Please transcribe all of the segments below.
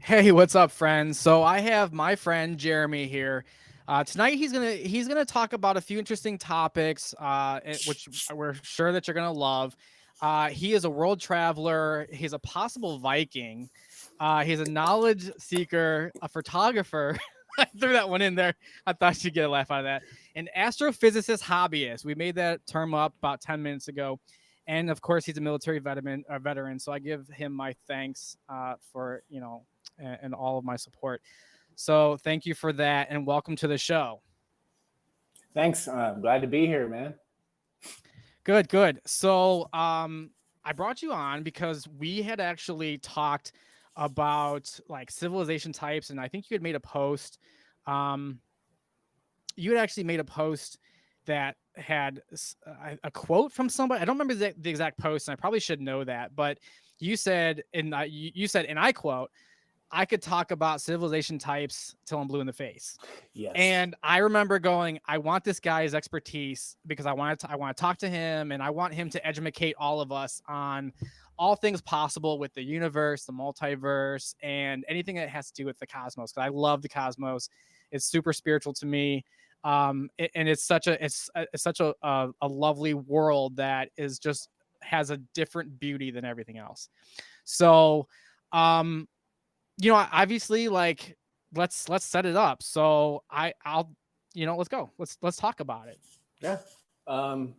Hey, what's up, friends? So I have my friend Jeremy here. Tonight he's gonna talk about a few interesting topics, which we're sure that you're gonna love. He is a world traveler. He's a possible Viking. He's a knowledge seeker, a photographer. I threw that one in there. I thought you'd get a laugh out of that. An astrophysicist hobbyist. We made that term up about 10 minutes ago. And of course, he's a military veteran. So I give him my thanks for and all of my support. So thank you for that, and welcome to the show. Thanks. Glad to be here, man. Good, good. So I brought you on because we had actually talked about like civilization types, and I think you had made a post. Um, you had actually made a post that had a quote from somebody. I don't remember the exact post, and I probably should know that, but you said, you said, and I quote, I could talk about civilization types till I'm blue in the face. Yes. And I remember going, I want this guy's expertise because I want to talk to him and I want him to educate all of us on all things possible with the universe, the multiverse, and anything that has to do with the cosmos. Because I love the cosmos. It's super spiritual to me. And it's such a lovely world that is just has a different beauty than everything else. So um obviously, like, let's set it up. So I'll let's go. Let's talk about it. Yeah. Um,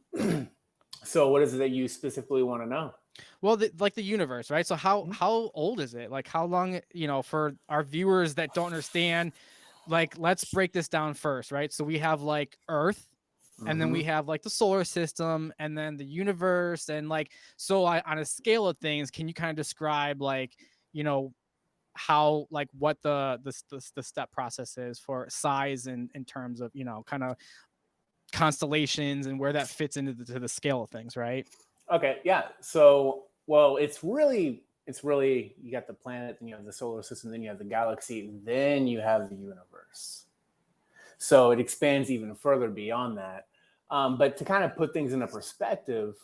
so, what is it that you specifically want to know? Well, like the universe, right? So how old is it? Like how long, for our viewers that don't understand, like let's break this down first, right? So we have like Earth, and then Mm-hmm. we have like the solar system, and then the universe, and like so on a scale of things, can you kind of describe like, you know, how like what the step process is for size and in terms of kind of constellations and where that fits into the scale of things, right? Okay. Yeah. So, well, it's really you got the planet, then you have the solar system, then you have the galaxy, then you have the universe. So it expands even further beyond that. But to kind of put things into perspective,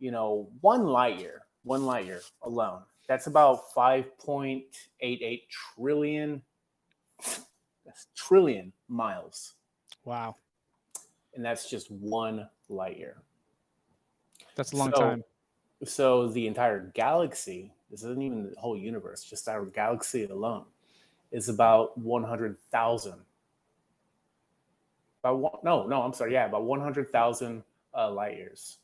one light year alone, that's about 5.88 trillion. That's trillion miles, Wow, and that's just one light year. that's a long So, time. so the entire galaxy, this isn't even the whole universe, just our galaxy alone, is about 100,000. About one, no, I'm sorry, yeah, about 100,000 light years.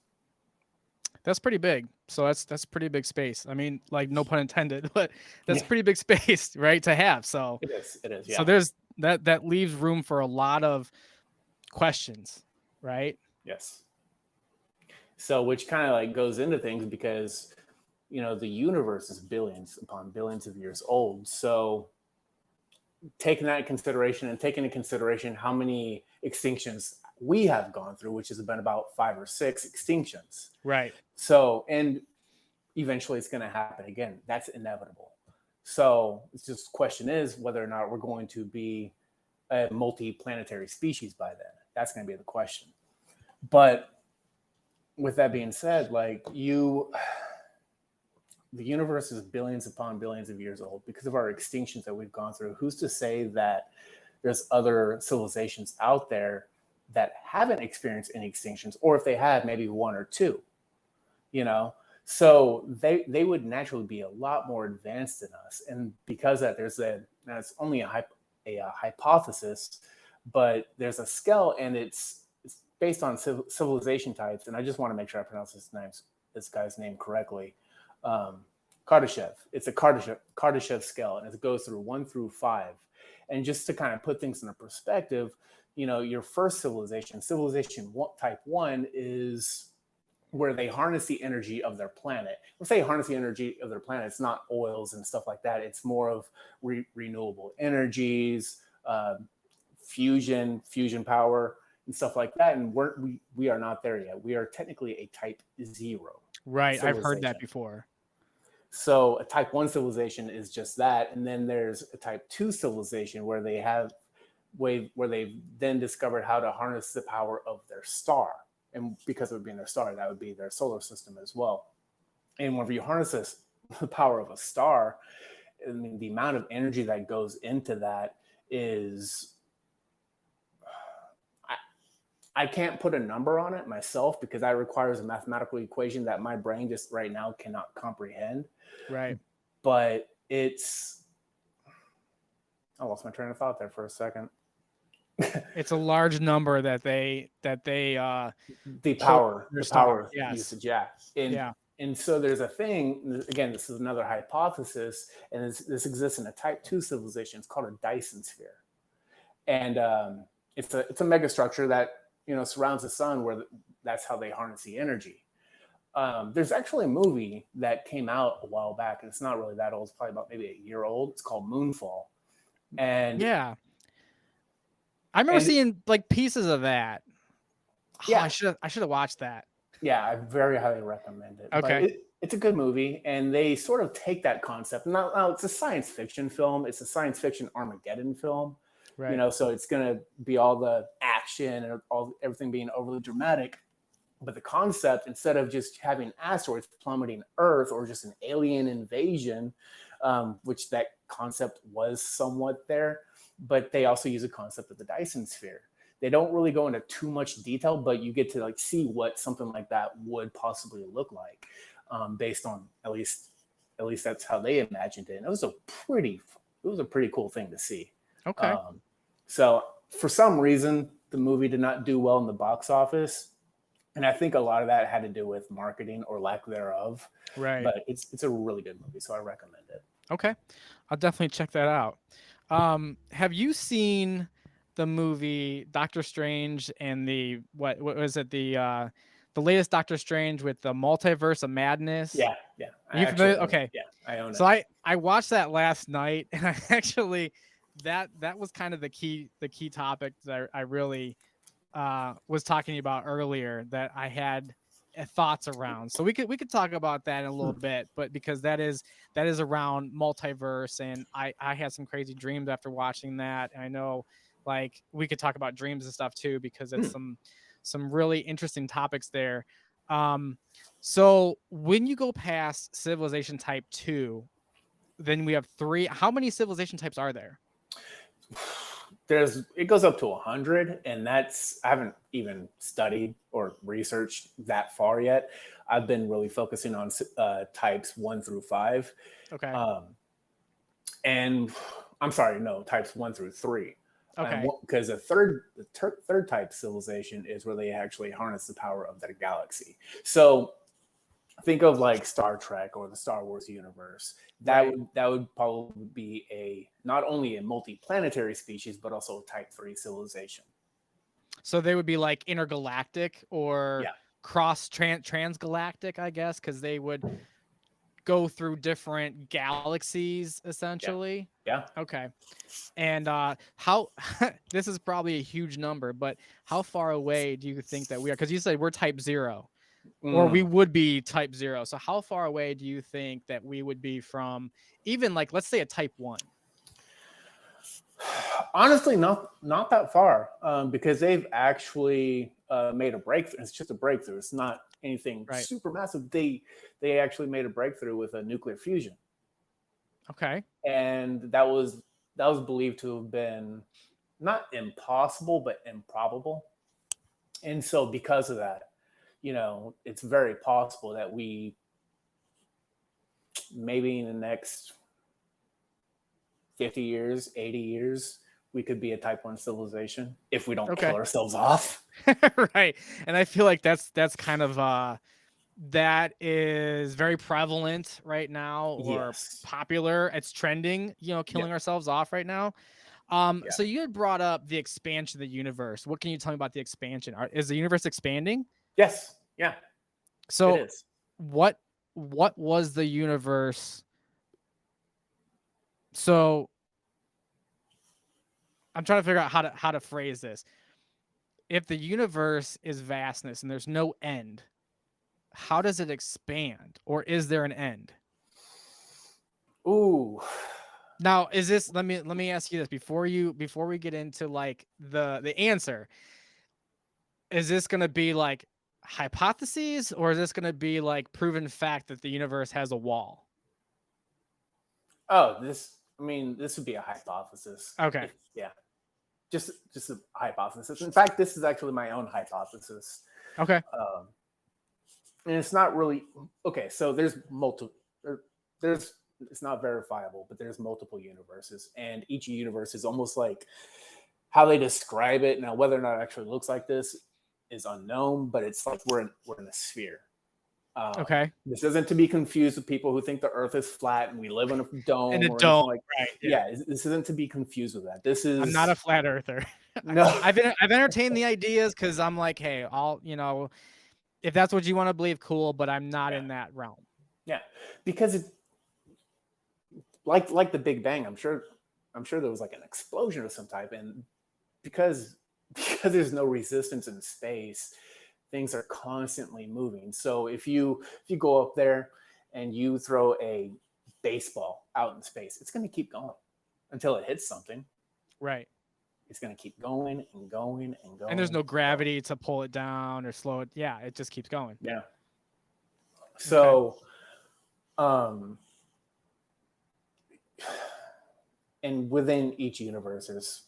That's pretty big. So that's pretty big space. I mean, like, no pun intended, but that's Yeah, pretty big space, right, to have. So it is. It is. so Yeah. there's that leaves room for a lot of questions, right? Yes. So, which kind of like goes into things because the universe is billions upon billions of years old. So, taking that in consideration and taking into consideration how many extinctions we have gone through, which has been about 5 or 6 extinctions. Right. And eventually it's going to happen again. That's inevitable. So it's just the question is whether or not we're going to be a multi-planetary species by then. That's going to be the question. But with that being said, the universe is billions upon billions of years old because of our extinctions that we've gone through. Who's to say that there's other civilizations out there that haven't experienced any extinctions, or if they have, maybe one or two, you know? So they would naturally be a lot more advanced than us. And because of that, now it's only a hypothesis, but there's a scale and it's based on civilization types. And I just want to make sure I pronounce this guy's name correctly. um, Kardashev. It's a Kardashev scale, and it goes through 1 through 5. And just to kind of put things in a perspective, your first civilization type one, is where they harness the energy of their planet. When I say harness the energy of their planet, it's not oils and stuff like that. It's more of renewable energies, fusion power, and stuff like that. And we are not there yet. We are technically a type 0 Right. I've heard that civilization. before. So a type 1 civilization is just that, and then there's a type 2 civilization where they've then discovered how to harness the power of their star, and because of it being their star, that would be their solar system as well. And whenever you harness the power of a star, I mean, the amount of energy that goes into that is, I can't put a number on it myself because that requires a mathematical equation that my brain just right now cannot comprehend. Right. But I lost my train of thought there for a second. It's a large number that they the hold power their the star. power Yes. usage, yeah. and Yeah. and so there's a thing, again, this is another hypothesis, and this exists in a type 2 civilization. It's called a Dyson sphere, and it's a megastructure that surrounds the sun, where that's how they harness the energy. There's actually a movie that came out a while back, and it's not really that old. It's probably about maybe a year old. It's called Moonfall. and Yeah. I remember and seeing like pieces of that. Oh, yeah, I should have watched that. yeah, I very highly recommend it. But Okay. it's a good movie, and they sort of take that concept. Now it's a science fiction film. It's a science fiction Armageddon film. Right. So it's going to be all the action and everything being overly dramatic. But the concept, instead of just having asteroids plummeting Earth or just an alien invasion, which that concept was somewhat there, but they also use a concept of the Dyson sphere. They don't really go into too much detail, but you get to like see what something like that would possibly look like, based on at least that's how they imagined it. And it was a pretty cool thing to see. Okay. So for some reason, the movie did not do well in the box office, and I think a lot of that had to do with marketing or lack thereof. Right. But it's a really good movie, so I recommend it. Okay. I'll definitely check that out. Have you seen the movie Doctor Strange and the what was it, the latest Doctor Strange with the Multiverse of Madness? Yeah, Are I you actually familiar? own it. Okay. Yeah, I own So it. I watched that last night, and I actually that was kind of the key topic that I really was talking about earlier, that I had thoughts around. So we could talk about that in a little bit, but because that is around multiverse, and I had some crazy dreams after watching that, and I know like we could talk about dreams and stuff too, because it's some really interesting topics there. So when you go past civilization type 2, then we have 3. How many civilization types are there? It goes up to 100, and that's, I haven't even studied or researched that far yet. I've been really focusing on types 1 through 5. Okay. And I'm sorry, no, types 1 through 3. Okay. Because the third type civilization is where they actually harness the power of their galaxy. So think of like Star Trek or the Star Wars universe. That would probably be not only a multi-planetary species, but also a type 3 civilization. So they would be like intergalactic or Yeah. cross transgalactic, I guess, because they would go through different galaxies essentially. Yeah. Okay. And how this is probably a huge number, but how far away do you think that we are? Because you said we're type 0, or we would be type 0. So how far away do you think that we would be from even, like, let's say a type 1? Honestly, not that far, because they've actually made a breakthrough. It's just a breakthrough. It's not anything super massive. They actually made a breakthrough with a nuclear fusion. Okay. And that was believed to have been not impossible, but improbable. And so because of that, it's very possible that we, maybe in the next 50 years, 80 years, we could be a type 1 civilization if we don't kill ourselves off. Right. And I feel like that's kind of that is very prevalent right now, or popular. It's trending, killing ourselves off right now. So you had brought up the expansion of the universe. What can you tell me about the expansion? Is the universe expanding? Yes. Yeah. So it is. What was the universe? So I'm trying to figure out how to phrase this. If the universe is vastness and there's no end, how does it expand, or is there an end? Ooh. Now, is this, let me ask you this before we get into like the answer. Is this going to be like hypotheses, or is this going to be like proven fact that the universe has a wall? Oh, this would be a hypothesis. Okay. Yeah, just a hypothesis. In fact, this is actually my own hypothesis. Okay. Um, and it's not really okay. So there's multiple. There's it's not verifiable, but there's multiple universes, and each universe is almost like how they describe it. Now, whether or not it actually looks like this is unknown, but it's like we're in a sphere. Okay. This isn't to be confused with people who think the Earth is flat and we live in a And dome a or dome, anything like. right? Yeah. Yeah, this isn't to be confused with that. This I'm not is a flat earther. no. I've entertained the ideas because I'm like, hey, I'll if that's what you want to believe, cool. But I'm not Yeah, in that realm. yeah, because it like the Big Bang. I'm sure there was like an explosion of some type, and because because there's no resistance in space, things are constantly moving. So if you go up there and you throw a baseball out in space, it's going to keep going until it hits something. Right. It's going to keep going and going and And there's going no and going. gravity to pull it down or slow it. Yeah, it just keeps going. Yeah. Okay. So, um, and within each universe, there's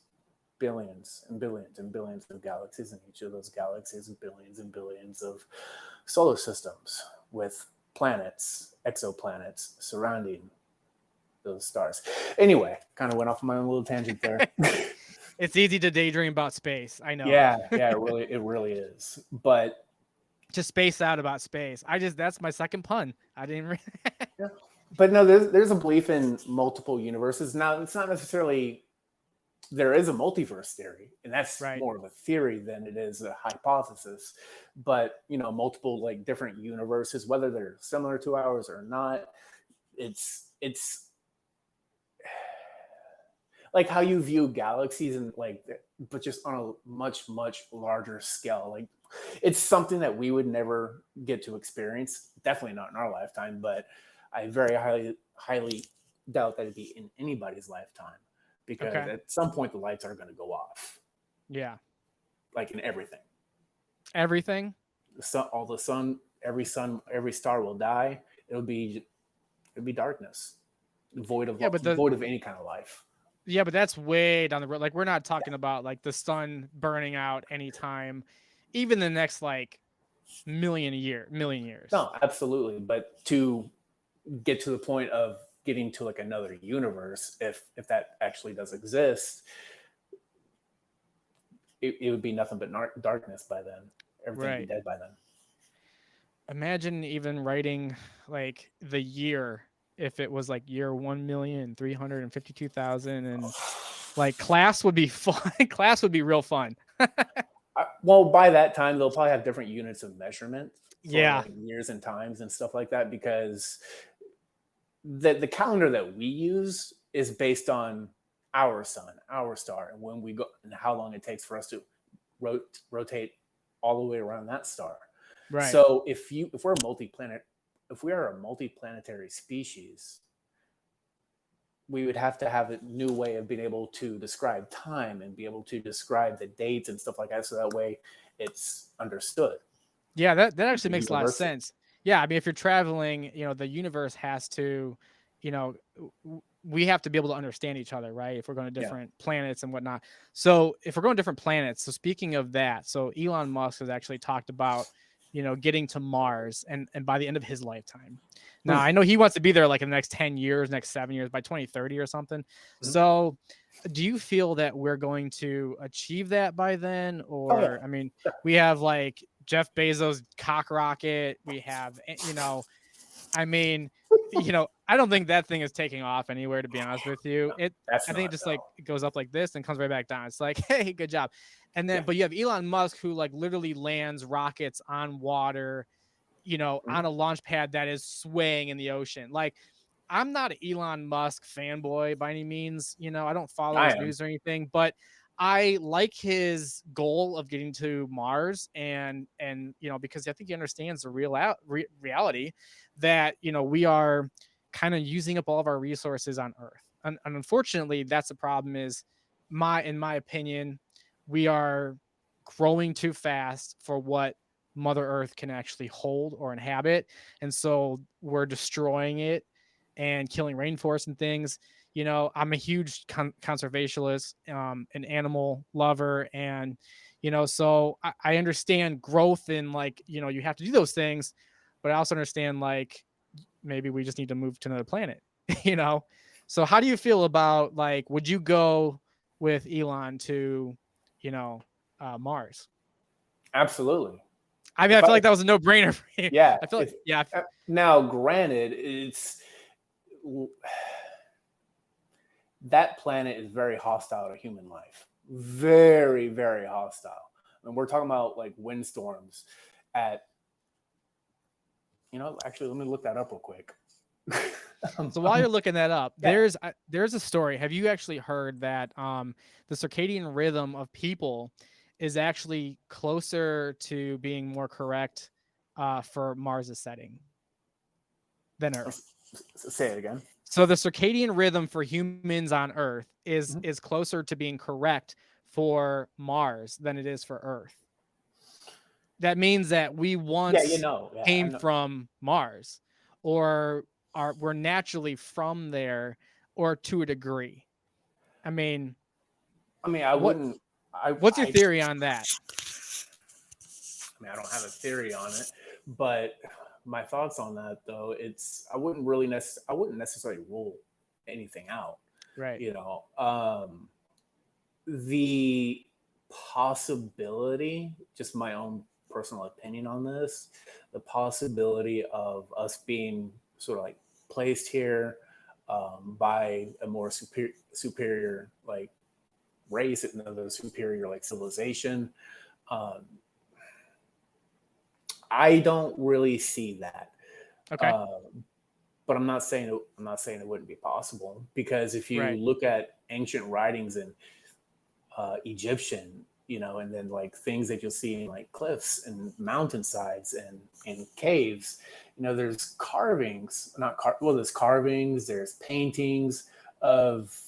billions and billions and billions of galaxies, and each of those galaxies is billions and billions of solar systems with planets, exoplanets surrounding those stars. Anyway, kind of went off on my own little tangent there. It's easy to daydream about space. I know. Yeah, it really is. But To space out about space. That's my second pun. I didn't. yeah. But no, there's a belief in multiple universes. Now, it's not necessarily there is a multiverse theory, and that's Right. more of a theory than it is a hypothesis. But multiple like different universes, whether they're similar to ours or not, it's like how you view galaxies and like, but just on a much larger scale. Like it's something that we would never get to experience. Definitely not in our lifetime, but I very highly doubt that it'd be in anybody's lifetime, because Okay. at some point the lights are going to go off, Yeah. like in everything. Everything. The sun, all the sun, every star will die. It'll be darkness, Yeah, but void of any kind of life. that's way down the road. Like we're not talking about like the sun burning out anytime, even the next like million years. No, absolutely. But to get to the point of getting to like another universe, if that actually does exist, it would be nothing but darkness by then. Everything would be Right. dead by then. Imagine even writing like the year if it was like year 1,352,000 and like class would be fun. Class would be real fun. Well, by that time they'll probably have different units of measurement for Yeah. like years and times and stuff like that, because the calendar that we use is based on our sun, our star, and when we go and how long it takes for us to rotate all the way around that star. Right. So if we're if we are a multiplanetary species, we would have to have a new way of being able to describe time and be able to describe the dates and stuff like that, so that way it's understood. Yeah, that actually makes a lot of Universal. sense. Yeah, I mean, if you're traveling, the universe has to, we have to be able to understand each other, right? If we're going to Yeah. different planets and whatnot. So if we're going to different planets, so speaking of that, so Elon Musk has actually talked about, getting to Mars and by the end of his lifetime. Now I know he wants to be there like in the next 10 years, next 7 years, by 2030 or something. So do you feel that we're going to achieve that by then? Oh yeah. Or, I mean, we have like Jeff Bezos' cock rocket. We have, I mean, I don't think that thing is taking off anywhere, to be honest with you. No, that's I think it not just no. like it goes up like this and comes right back down. It's like, hey, good job. And then, Yeah. but you have Elon Musk who like literally lands rockets on water, on a launch pad that is swaying in the ocean. Like, I'm not an Elon Musk fanboy by any means. I don't follow I his am. news or anything, but I like his goal of getting to Mars, and because I think he understands the reality that we are kind of using up all of our resources on Earth, and unfortunately, that's the problem. Is in my opinion, we are growing too fast for what Mother Earth can actually hold or inhabit, and so we're destroying it. and killing rainforests and things. You know, I'm a huge conservationist, an animal lover, and so I understand growth and like you have to do those things, but I also understand like maybe we just need to move to another planet. you know, so how do you feel about like would you go with Elon to you know Mars? Absolutely. I mean, If I I, feel like that was a no brainer for you. yeah, I feel like if yeah, now granted, it's that planet is very hostile to human life. Very, very hostile. And we're talking about like windstorms at, actually, let me look that up real quick. so while you're looking that up, Yeah. there's a story. Have you actually heard that the circadian rhythm of people is actually closer to being more correct for Mars's setting than Earth? Say it again. So the circadian rhythm for humans on Earth is Mhm. is closer to being correct for Mars than it is for Earth. That means that we Yeah, once yeah, I came know. from Mars or we're naturally from there or to a degree. I mean, I mean, I what wouldn't. what's your theory on that? I mean, I don't have a theory on it, but my thoughts on that though, I wouldn't necessarily rule anything out. Right. You know, the possibility, just my own personal opinion on this, the possibility of us being sort of like placed here by a more superior like race, another superior like civilization. Um, I don't really see that. Okay. Uh, but I'm not saying it wouldn't be possible because if you Right. look at ancient writings in Egyptian, and then like things that you'll see in like cliffs and mountainsides and in caves, there's carvings, not well, there's carvings, there's paintings of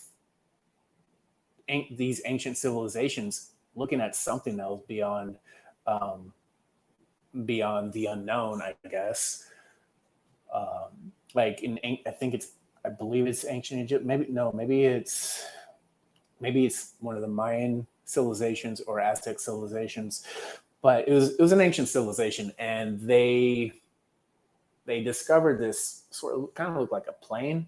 these ancient civilizations looking at something else um, beyond the unknown, I guess. Like I think I believe it's ancient Egypt. Maybe no, maybe it's one of the Mayan civilizations or Aztec civilizations, but it was an ancient civilization, and they discovered this sort of kind of looked like a plane.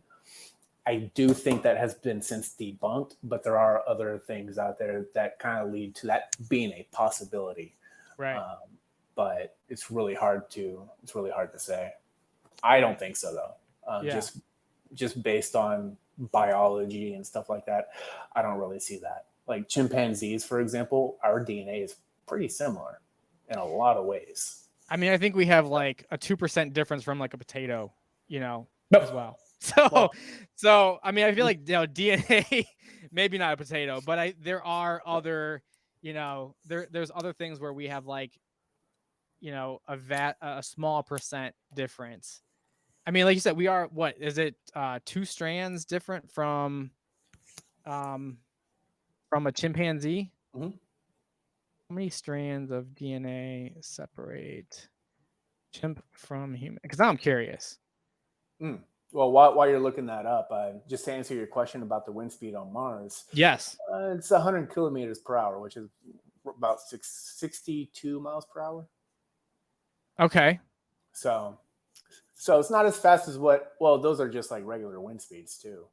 I do think that has been since debunked, but there are other things out there that kind of lead to that being a possibility. Right. Um, but it's really hard to say. I don't Right. think so though. Yeah. Just based on biology and stuff like that, I don't really see that. Like chimpanzees, for example, our DNA is pretty similar in a lot of ways. I mean, I think we have like a 2% difference from like a potato, Nope. as well. So, Well, so I mean, I feel like DNA, maybe not a potato, but there are other, there's other things where we have like, a small percent difference. I mean, like you said, we are what is it? 2 strands different um, from a chimpanzee. mhm. How many strands of DNA separate chimp from human? Because now I'm curious. Mm. Well, while you're looking that up, just to answer your question about the wind speed on Mars, Yes. it's 100 kilometers per hour, which is about 62 miles per hour. Okay. So, so it's not as fast as what. Well, those are just like regular wind speeds too.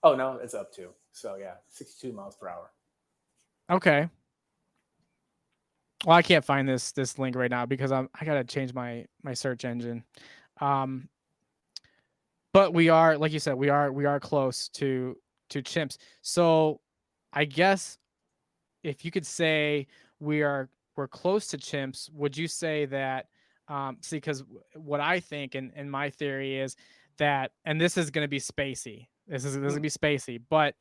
Oh no, it's up to. So yeah, 62 miles per hour. Okay. Well, I can't find this link right now because I gotta change my search engine. Um, but we are, like you said, we are close to chimps. So I guess if you could say we're close to chimps, would you say that see because what I think and my theory is that and this is going to be spacey. This is going to be spacey, but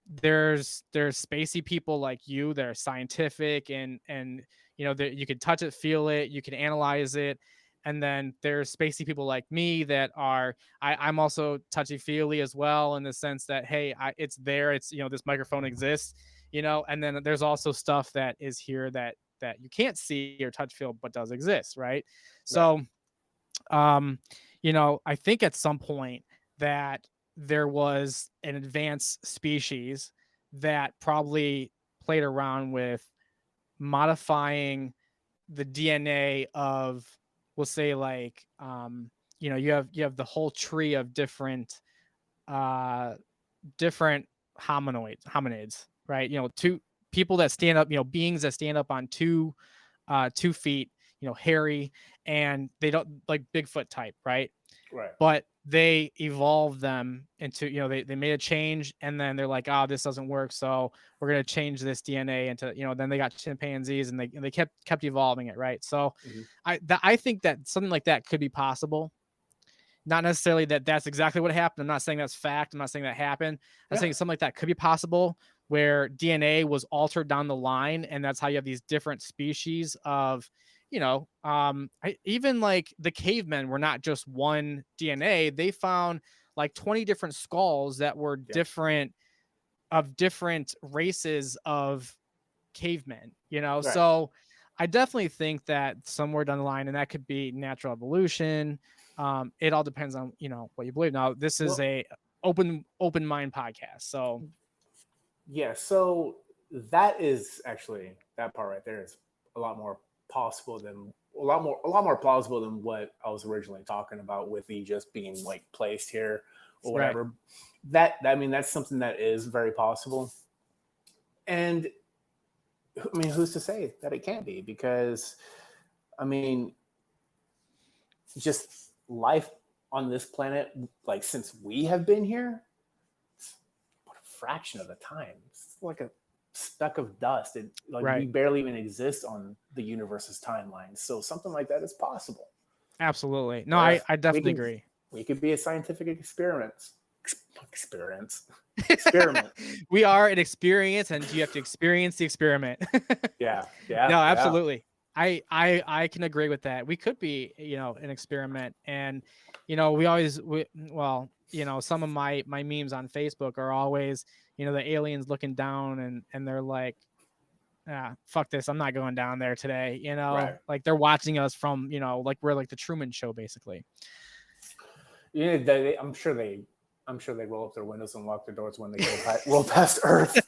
there's spacey people like you that are scientific and that you can touch it, feel it, you can analyze it. And then there's spacey people like me that are I'm also touchy feely as well in the sense that hey, it's there, it's this microphone exists, and then there's also stuff that is here that you can't see or touch feel but does exist, right? Right. So um I think at some point that there was an advanced species that probably played around with modifying the DNA of, we'll say, like, you have the whole tree of uh different hominids, right? Two people that stand up, beings that stand up on 2 feet, hairy, and they don't like Bigfoot type, right? Right. But they evolved them into, they made a change, and then they're like, oh, this doesn't work, so we're going to change this DNA into, then they got chimpanzees, and they kept evolving it, right? So Mm-hmm. I think that something like that could be possible. Not necessarily that that's exactly what happened. I'm not saying that's fact. I'm not saying that happened. I'm Yeah. saying something like that could be possible, where DNA was altered down the line, and that's how you have these different species of, even like the cavemen were not just one DNA. They found like 20 different skulls that were Yeah. different races of cavemen, Right. so I definitely think that somewhere down the line, and that could be natural evolution. It all depends on, what you believe. Now, this is Well, a open mind podcast, so yeah. So that is actually, that part right there is a lot more possible than a lot more plausible than what I was originally talking about with the just being like placed here or right. whatever. I mean, that's something that is very possible. And I mean, who's to say that it can't be? Because I mean, just life on this planet, like since we have been here, it's what a fraction of the time. It's like a speck of dust. Like we Right. barely even exist on the universe's timeline. So something like that is possible. Absolutely. No, I, Whereas I definitely agree. we could be a scientific experiment. We are an experience, and you have to experience the experiment. Yeah, yeah, No, yeah. absolutely. I can agree with that. We could be, an experiment, and well, some of my memes on Facebook are always, the aliens looking down, and they're like, ah, fuck this, I'm not going down there today. Right. Like they're watching us from, like we're like the Truman Show, basically. Yeah, I'm sure they roll up their windows and lock their doors when they roll past Earth.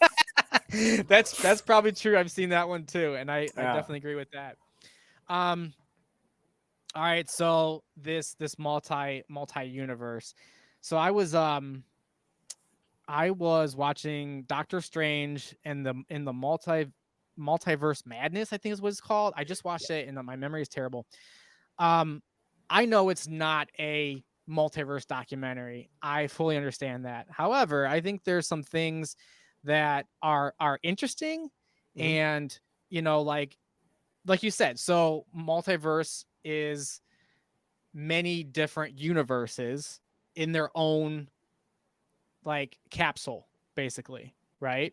That's probably true. I've seen that one too, and I Yeah. definitely agree with that. Um, all right, so this multi universe. So I was watching Doctor Strange and the multiverse madness, I think is what it's called. I just watched it, and my memory is terrible. Um, I know it's not a multiverse documentary. I fully understand that. However, I think there's some things that are interesting, Mm-hmm. and like you said, so multiverse is many different universes in their own like capsule, basically, right?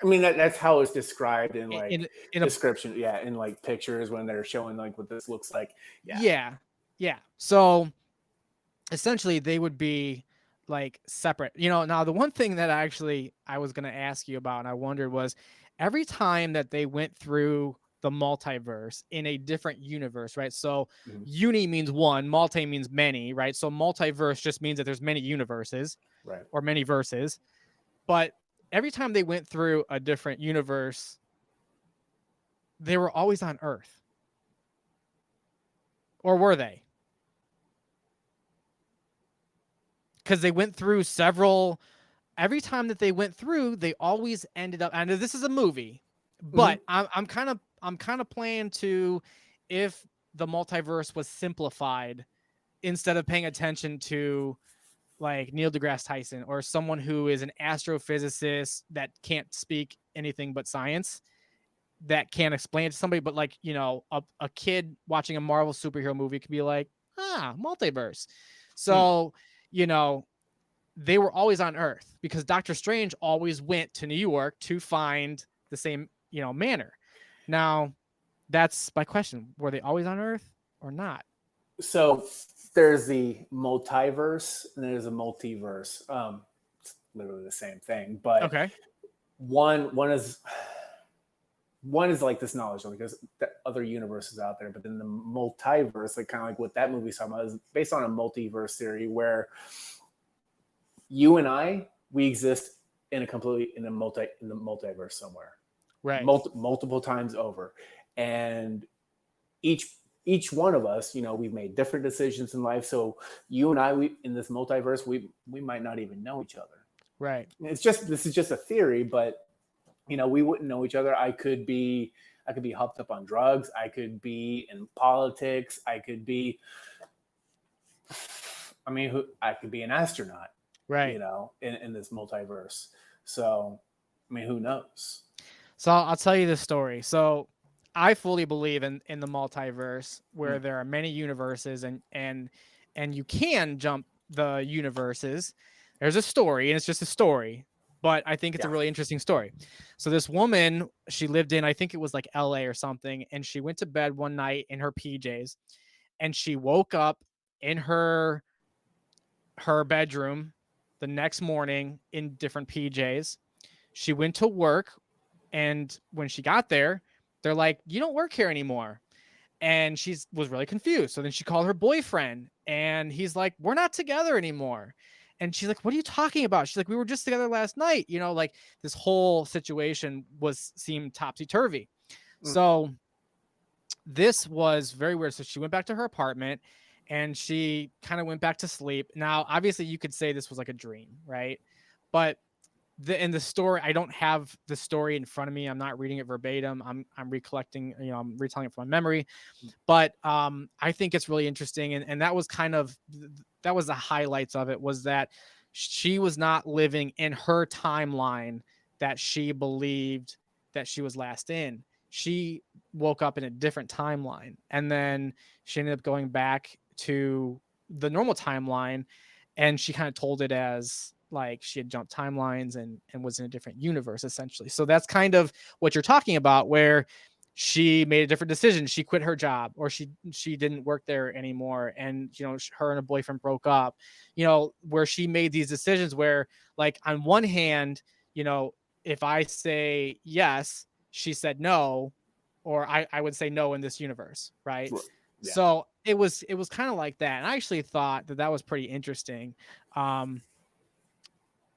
I mean, that's how it's described in like In a description. Yeah, in like pictures when they're showing like what this looks like. Yeah. Yeah, yeah. So essentially, they would be like separate. Now the one thing that I was gonna ask you about, and I wondered, was every time that they went through the multiverse in a different universe, right? So Mm-hmm. uni means one, multi means many, right? So multiverse just means that there's many universes Right. or many verses. But every time they went through a different universe, they were always on Earth. Or were they? Because they went through several. Every time that they went through, they always ended up. I know this is a movie, Mm-hmm. but I'm kind of playing to, if the multiverse was simplified, instead of paying attention to like Neil deGrasse Tyson or someone who is an astrophysicist that can't speak anything but science, that can't explain it to somebody, but like, a kid watching a Marvel superhero movie could be like, multiverse. Hmm. So, you know, they were always on Earth because Doctor Strange always went to New York to find the same, manor. Now, that's my question. Were they always on Earth or not? So there's the multiverse and there's a multiverse. It's literally the same thing, but Okay. one is one is like this knowledge, like there's other universes out there, but then the multiverse, like kind of like what that movie's talking about, is based on a multiverse theory where you and we exist in a completely in the multiverse somewhere, Right. Multiple times over, and each one of us, we've made different decisions in life. So you and we in this multiverse, we might not even know each other. Right. This is just a theory, but we wouldn't know each other. I could be hopped up on drugs. I could be in politics. I could be an astronaut, Right. in this multiverse. So, who knows? So I'll tell you the story. So I fully believe in the multiverse where there are many universes and you can jump the universes. There's a story and it's just a story, but I think it's a really interesting story. So this woman, she lived in, I think it was like LA or something, and she went to bed one night in her PJs and she woke up in her bedroom the next morning in different PJs. She went to work, and when she got there, they're like, "You don't work here anymore." And she was really confused. So then she called her boyfriend, and he's like, "We're not together anymore." And she's like, "What are you talking about?" She's like, "We were just together last night." Like this whole situation seemed topsy-turvy. So this was very weird. So she went back to her apartment and she kind of went back to sleep. Now, obviously, you could say this was like a dream, right? But in the story, I don't have the story in front of me. I'm not reading it verbatim. I'm recollecting, I'm retelling it from my memory. But I think it's really interesting, and that was that was the highlights of it, was that she was not living in her timeline that she believed that she was last in. She woke up in a different timeline, and then she ended up going back to the normal timeline, and she kind of told it as like she had jumped timelines and was in a different universe, essentially. So that's kind of what you're talking about, where she made a different decision. She quit her job, or she didn't work there anymore, and her and her boyfriend broke up. Where she made these decisions where, like, on one hand, if I say yes, she said no, or I would say no in this universe, right? Yeah. So it was kind of like that, and I actually thought that was pretty interesting.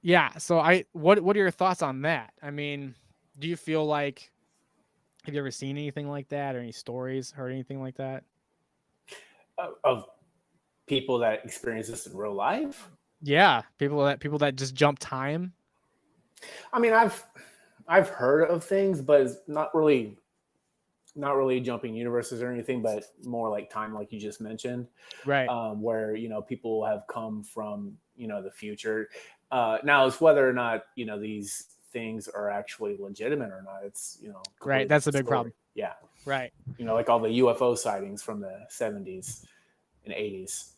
Yeah. So what are your thoughts on that? I mean, do you feel like, have you ever seen anything like that, or any stories, heard anything like that? Of people that experience this in real life? Yeah, people that just jump time. I mean, I've heard of things, but it's not really jumping universes or anything, but more like time, like you just mentioned, Right. where people have come from the future. Now it's whether or not these things are actually legitimate or not. It's Right. That's a big problem. Yeah. Right. Like all the UFO sightings from the 70s and 80s.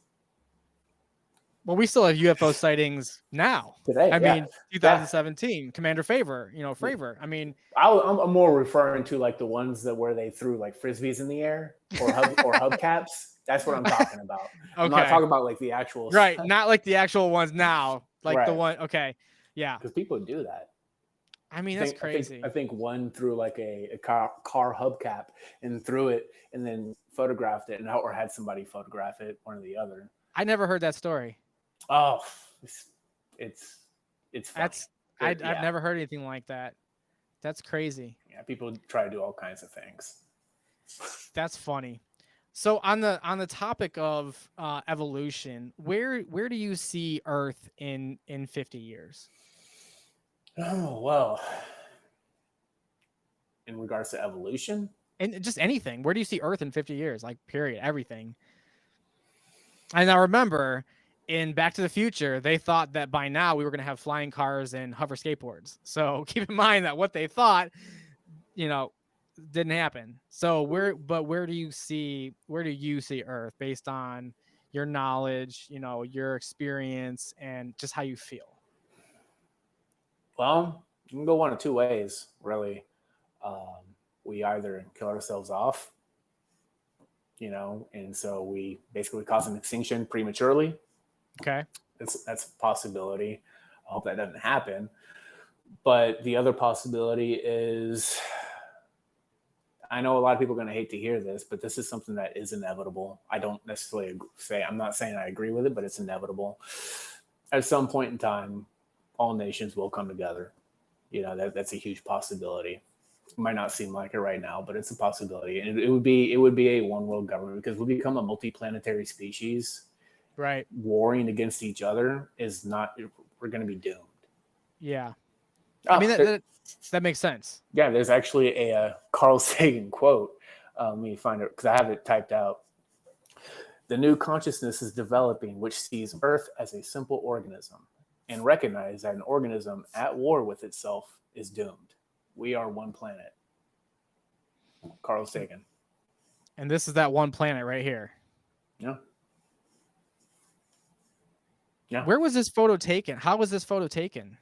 Well, we still have UFO sightings now. Today, I yeah. mean, 2017, Commander Favor, Fravor. I mean, I'm more referring to like the ones where they threw like frisbees in the air or hubcaps. That's what I'm talking about. Okay. I'm not talking about like the actual right, not like the actual ones now, like right. the one. Okay, yeah, because people do that. I mean, that's crazy. I think one threw like a car hubcap and threw it and then photographed it, or had somebody photograph it, one or the other. I never heard that story. Oh, it's funny. I've never heard anything like that. That's crazy. Yeah, people try to do all kinds of things. That's funny. So on the topic of evolution, where do you see Earth in 50 years? Oh, well, in regards to evolution? And just anything. Where do you see Earth in 50 years? Like, period, everything. And I remember in Back to the Future, they thought that by now we were going to have flying cars and hover skateboards. So keep in mind that what they thought, didn't happen. So where do you see Earth based on your knowledge, your experience, and just how you feel? Well, you can go one of two ways, really. We either kill ourselves off, and so we basically cause an extinction prematurely. Okay. That's a possibility. I hope that doesn't happen. But the other possibility is I know a lot of people are going to hate to hear this, but this is something that is inevitable. I don't necessarily say, I'm not saying I agree with it, but it's inevitable. At some point in time, all nations will come together. That's a huge possibility. It might not seem like it right now, but it's a possibility. And it would be a one world government, because we become a multi-planetary species. Right. Warring against each other is not, we're going to be doomed. Yeah. I mean, that makes sense. Yeah, there's actually a Carl Sagan quote. Let me find it because I have it typed out. The new consciousness is developing, which sees Earth as a simple organism and recognize that an organism at war with itself is doomed. We are one planet. Carl Sagan. And this is that one planet right here. Yeah. Yeah. Where was this photo taken? How was this photo taken?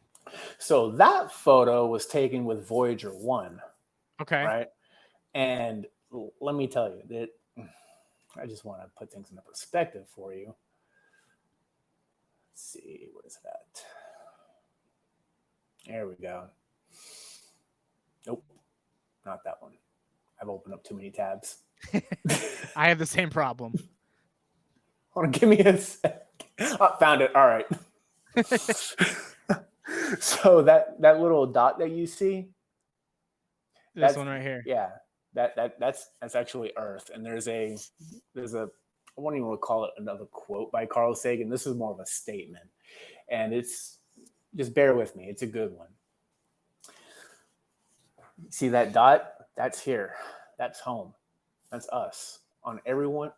So that photo was taken with Voyager 1. Okay. Right. And let me tell you that I just want to put things into perspective for you. Let's see, what is that? There we go. Nope, not that one. I've opened up too many tabs. I have the same problem. Hold on, give me a sec. Oh, found it. All right. So that little dot that you see, this one right here. Yeah, that's actually Earth. And there's a I won't even call it another quote by Carl Sagan. This is more of a statement, and it's, just bear with me. It's a good one. See that dot? That's here. That's home. That's us. On everyone,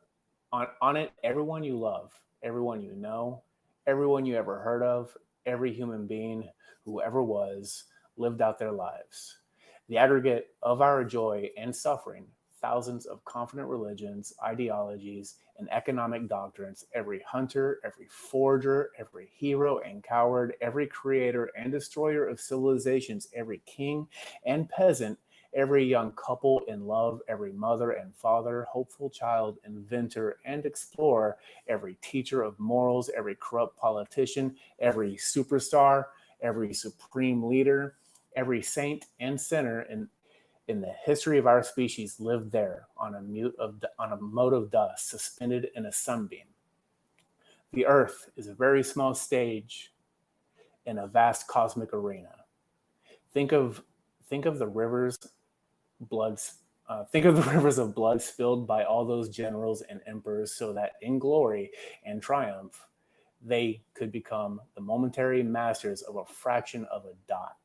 on it, everyone you love, everyone you know, everyone you ever heard of, every human being who ever was, lived out their lives. The aggregate of our joy and suffering, thousands of confident religions, ideologies, and economic doctrines, every hunter, every forger, every hero and coward, every creator and destroyer of civilizations, every king and peasant, every young couple in love, every mother and father, hopeful child, inventor and explorer, every teacher of morals, every corrupt politician, every superstar, every supreme leader, every saint and sinner in the history of our species lived there on a mote of dust suspended in a sunbeam. The Earth is a very small stage in a vast cosmic arena. Think of the rivers of blood spilled by all those generals and emperors, so that in glory and triumph they could become the momentary masters of a fraction of a dot.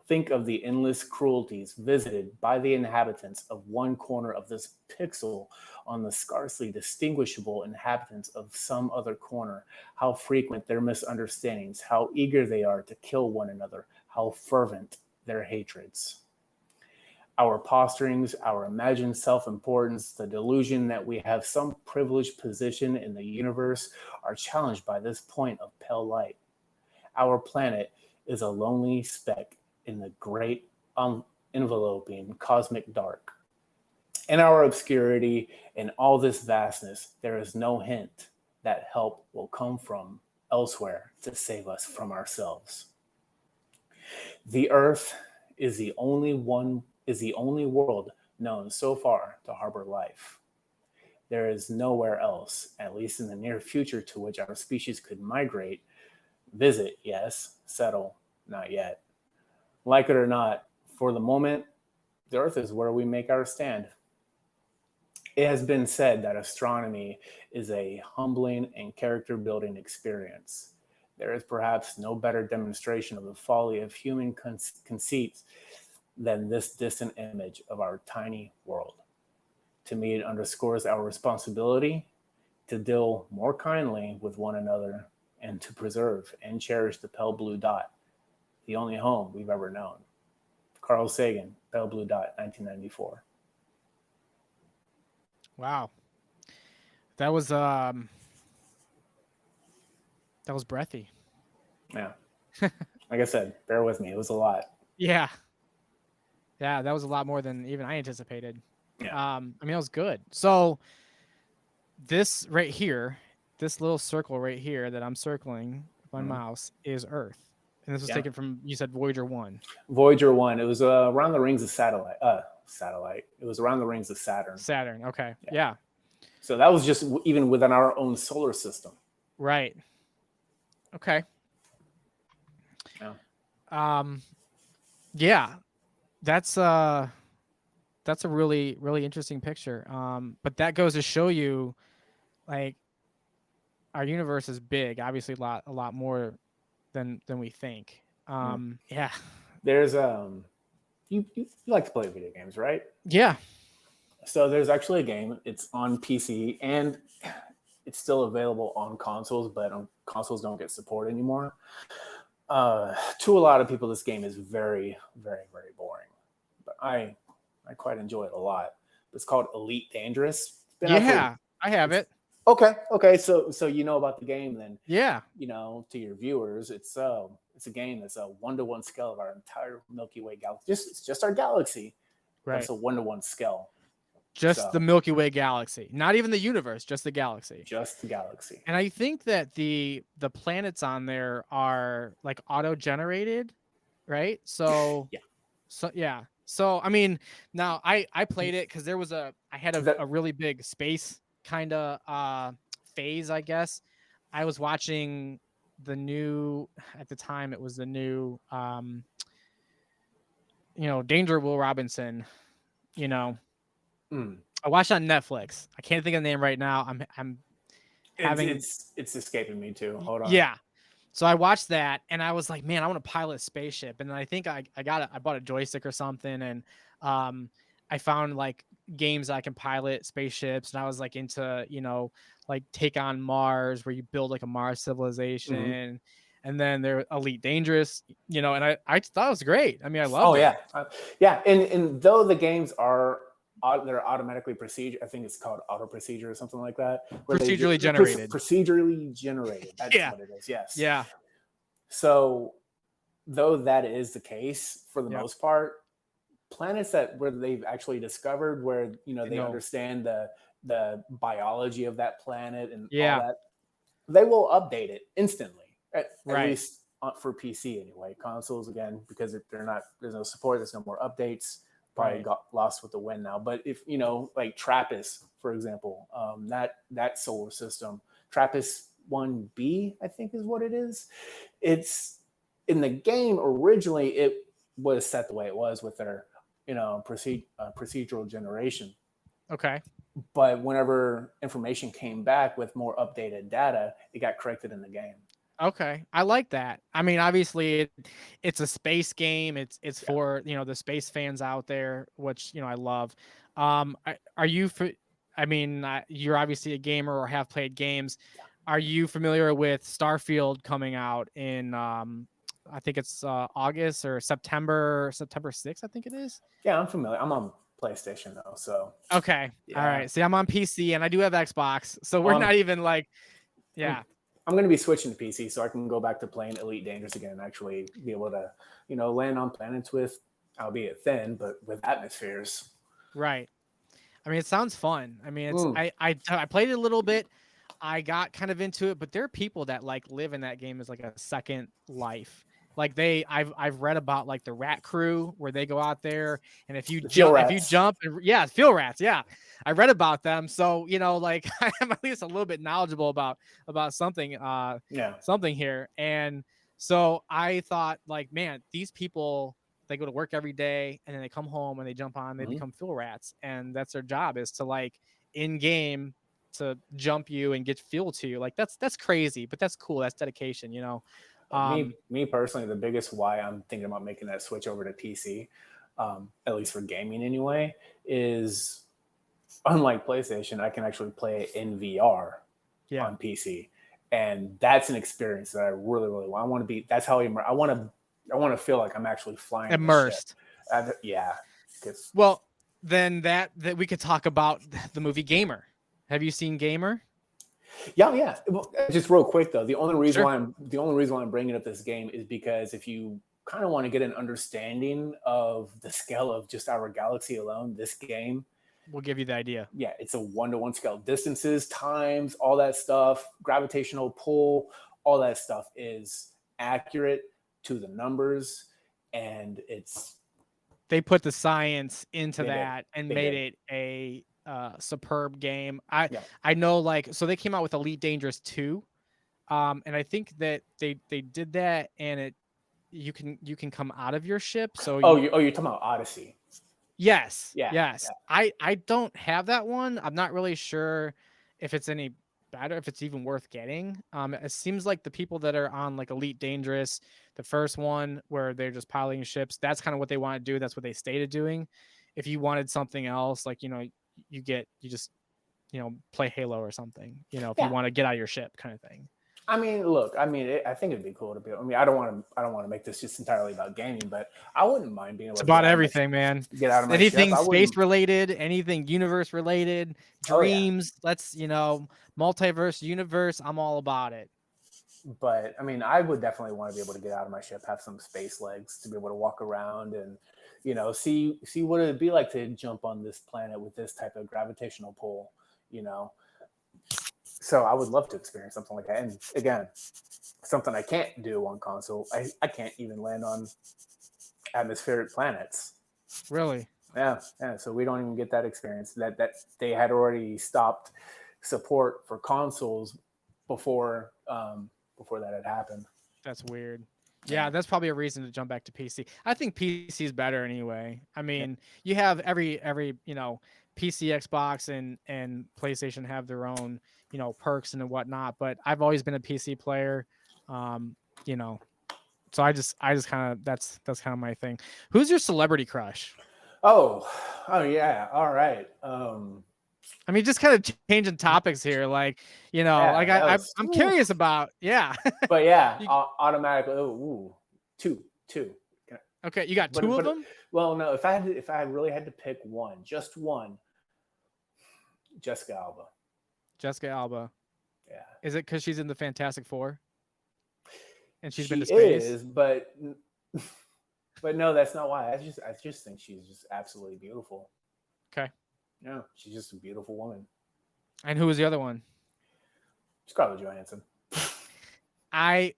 Think of the endless cruelties visited by the inhabitants of one corner of this pixel on the scarcely distinguishable inhabitants of some other corner, how frequent their misunderstandings, how eager they are to kill one another, how fervent their hatreds. Our posturings, our imagined self-importance, the delusion that we have some privileged position in the universe are challenged by this point of pale light. Our planet is a lonely speck in the great enveloping cosmic dark. In our obscurity, in all this vastness, there is no hint that help will come from elsewhere to save us from ourselves. The Earth is the only world known so far to harbor life. There is nowhere else, at least in the near future, to which our species could migrate, visit, yes, settle, not yet. Like it or not, for the moment, the Earth is where we make our stand. It has been said that astronomy is a humbling and character-building experience. There is perhaps no better demonstration of the folly of human conceits than this distant image of our tiny world. To me, it underscores our responsibility to deal more kindly with one another and to preserve and cherish the pale blue dot, the only home we've ever known. Carl Sagan, Pale Blue Dot, 1994. Wow. That was breathy. Yeah. Like I said, bear with me. It was a lot. Yeah. Yeah, that was a lot more than even I anticipated. Yeah. I mean, that was good. So this right here, this little circle right here that I'm circling with my mouse is Earth. And this was taken from, you said Voyager 1. Voyager 1. It was around the rings of satellite. It was around the rings of Saturn. Saturn. Okay. Yeah. So that was just even within our own solar system. Right. Okay. Yeah. Yeah. That's a really, really interesting picture. But that goes to show you, like, our universe is big, obviously a lot more than we think. Yeah. There's you like to play video games, right? Yeah. So there's actually a game. It's on PC and it's still available on consoles, but on consoles don't get support anymore. To a lot of people, this game is very, very, very boring. But I quite enjoy it a lot. It's called Elite Dangerous. Yeah, I have it. Okay. So you know about the game then? Yeah. To your viewers, it's a game that's a 1-to-1 scale of our entire Milky Way galaxy. It's just our galaxy. Right. It's a 1-to-1 scale. Just the Milky Way galaxy, not even the universe, just the galaxy. Just the galaxy. And I think that the planets on there are like auto-generated, right? So yeah. So I mean, now I played it because I had a really big space kind of phase, I guess. I was watching at the time it was the new Danger Will Robinson, I watched it on Netflix. I can't think of the name right now. I'm having it's escaping me too. Hold on. Yeah. So I watched that and I was like, man, I want to pilot a spaceship. And then I think I bought a joystick or something, and I found like games that I can pilot spaceships, and I was like into, like Take on Mars, where you build like a Mars civilization. And then they're Elite Dangerous, and I thought it was great. I mean, I loved it. Yeah. And though the games they're automatically I think it's called auto procedure or something like that. Procedurally generated. Procedurally generated. That's what it is. Yes. Yeah. So though that is the case for the most part, planets where they've actually discovered where, they understand the biology of that planet and all that, they will update it instantly. At least for PC anyway. Consoles, again, because there's no support, there's no more updates. Probably got lost with the wind now. But if like TRAPPIST, for example, that solar system, TRAPPIST 1b, I think is what it is. It's in the game originally. It was set the way it was with their procedural generation. Okay. But whenever information came back with more updated data, it got corrected in the game. Okay. I like that. I mean, obviously it's a space game. It's for, the space fans out there, which, I love. Are you you're obviously a gamer or have played games. Are you familiar with Starfield coming out in, I think it's August or September 6th, I think it is. Yeah, I'm familiar. I'm on PlayStation though. So. Okay. Yeah. All right. See, I'm on PC and I do have Xbox. So we're not even like, yeah. I'm going to be switching to PC so I can go back to playing Elite Dangerous again and actually be able to, land on planets with, albeit thin, but with atmospheres. Right. I mean, it sounds fun. I mean, I played it a little bit. I got kind of into it, but there are people that like live in that game as like a second life. Like I've read about like the rat crew where they go out there, and if you jump, field rats. Yeah. I read about them. So, like I'm at least a little bit knowledgeable about something, something here. And so I thought like, man, these people, they go to work every day and then they come home and they jump on, they become field rats. And that's their job, is to like in game to jump you and get fuel to you. Like that's crazy, but that's cool. That's dedication, Me personally, the biggest why I'm thinking about making that switch over to PC, at least for gaming anyway, is unlike PlayStation, I can actually play it in VR on PC, and that's an experience that I really, really want. I want to be. That's how I want to feel like I'm actually flying immersed. Yeah. Well, then that we could talk about the movie Gamer. Have you seen Gamer? Yeah. Just real quick though, the only reason why I'm bringing up this game is because if you kind of want to get an understanding of the scale of just our galaxy alone, this game will give you the idea. Yeah, it's a 1-to-1 scale. Distances, times, all that stuff, gravitational pull, all that stuff is accurate to the numbers, and it's they put the science into They did. that and They made did. it a superb game. Yeah. I know, like, so they came out with Elite Dangerous 2. And I think that they did that, and you can come out of your ship. So You're talking about Odyssey. yes, Yeah. yes. Yeah. I don't have that one. I'm not really sure if it's any better, if it's even worth getting. It seems like the people that are on like Elite Dangerous, the first one where they're just piloting ships, that's kind of what they want to do. That's what they stated doing. If you wanted something else, like, you just, play Halo or something, if you Yeah. want to get out of your ship kind of thing. I mean, look. I mean, I think it'd be cool to be. I mean, I don't want to make this just entirely about gaming, but I wouldn't mind being able It's to get about out of my everything, man. get out of my ship. Anything I space wouldn't. related, anything universe related, Oh yeah. dreams. Let's, multiverse, universe. I'm all about it. But I mean, I would definitely want to be able to get out of my ship, have some space legs to be able to walk around and, see what it'd be like to jump on this planet with this type of gravitational pull. You know, so I would love to experience something like that. And again, something I can't do on console. I can't even land on atmospheric planets. Really? Yeah, yeah. So we don't even get that experience. That they had already stopped support for consoles before before that had happened. That's weird. Yeah. Yeah, that's probably a reason to jump back to PC. I think PC is better anyway. I Yeah. mean, you have every PC, Xbox, and PlayStation have their own perks and whatnot. But I've always been a PC player. Um, you know, so I just kind of that's kind of my thing. Who's your celebrity crush? Oh yeah. All right. I mean, just kind of changing topics here, like, Yeah, like that was. I'm curious about, yeah. But yeah, You, automatically. Oh, ooh, two. okay, you got two of them. Well, no. If I really had to pick one, just one, Jessica Alba. Jessica Alba. Yeah, Is it because she's in the Fantastic Four and she's been she to space? is, but no, that's not why. I just think she's just absolutely beautiful. Okay. Yeah, she's just a beautiful woman. And who was the other one? Scarlett Johansson.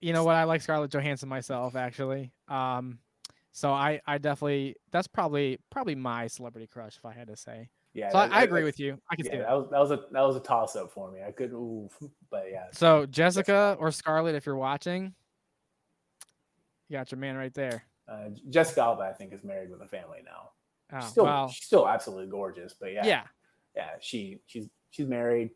You know what? I like Scarlett Johansson myself, actually. So I definitely, that's probably my celebrity crush, if I had to say. Yeah, So I agree with you. I can see that. that was a toss up for me. I could, ooh, but yeah. So Jessica or Scarlett, if you're watching, you got your man right there. Jessica Alba, I think, is married with a family now. Oh, She's still absolutely gorgeous, but yeah. She's married.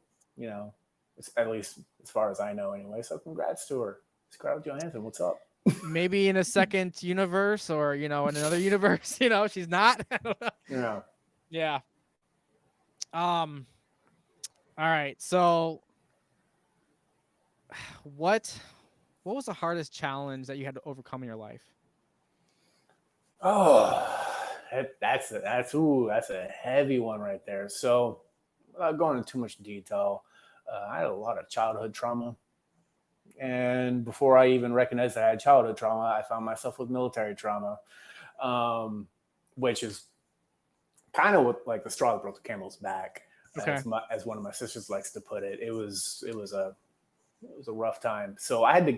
At least as far as I know, anyway. So congrats to her, Scarlett Johansson. What's up? Maybe in a second universe, or in another universe, she's not. I don't know. Yeah. All right. So, what was the hardest challenge that you had to overcome in your life? Oh, that's a heavy one right there. So, without going into too much detail, I had a lot of childhood trauma, and before I even recognized that I had childhood trauma, I found myself with military trauma, which is kind of what, like, the straw that broke the camel's back, Okay. as one of my sisters likes to put it. It was a rough time. So I had to,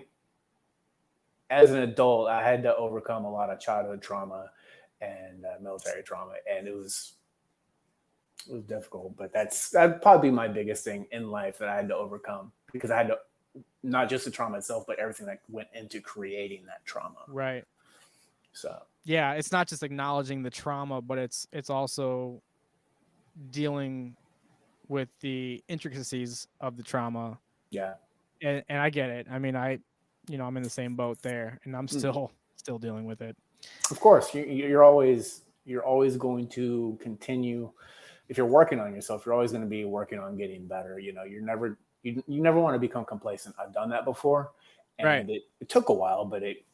as an adult, I had to overcome a lot of childhood trauma and military trauma, and it was difficult. But that'd probably be my biggest thing in life that I had to overcome, because I had to, not just the trauma itself, but everything that went into creating that trauma. Right. So yeah, it's not just acknowledging the trauma, but it's also dealing with the intricacies of the trauma. yeah, and I get it. I mean, I'm in the same boat there, and I'm still dealing with it. Of course, you're always going to continue. If you're working on yourself, you're always going to be working on getting better. You never want to become complacent. I've done that before, and Right. it took a while, but it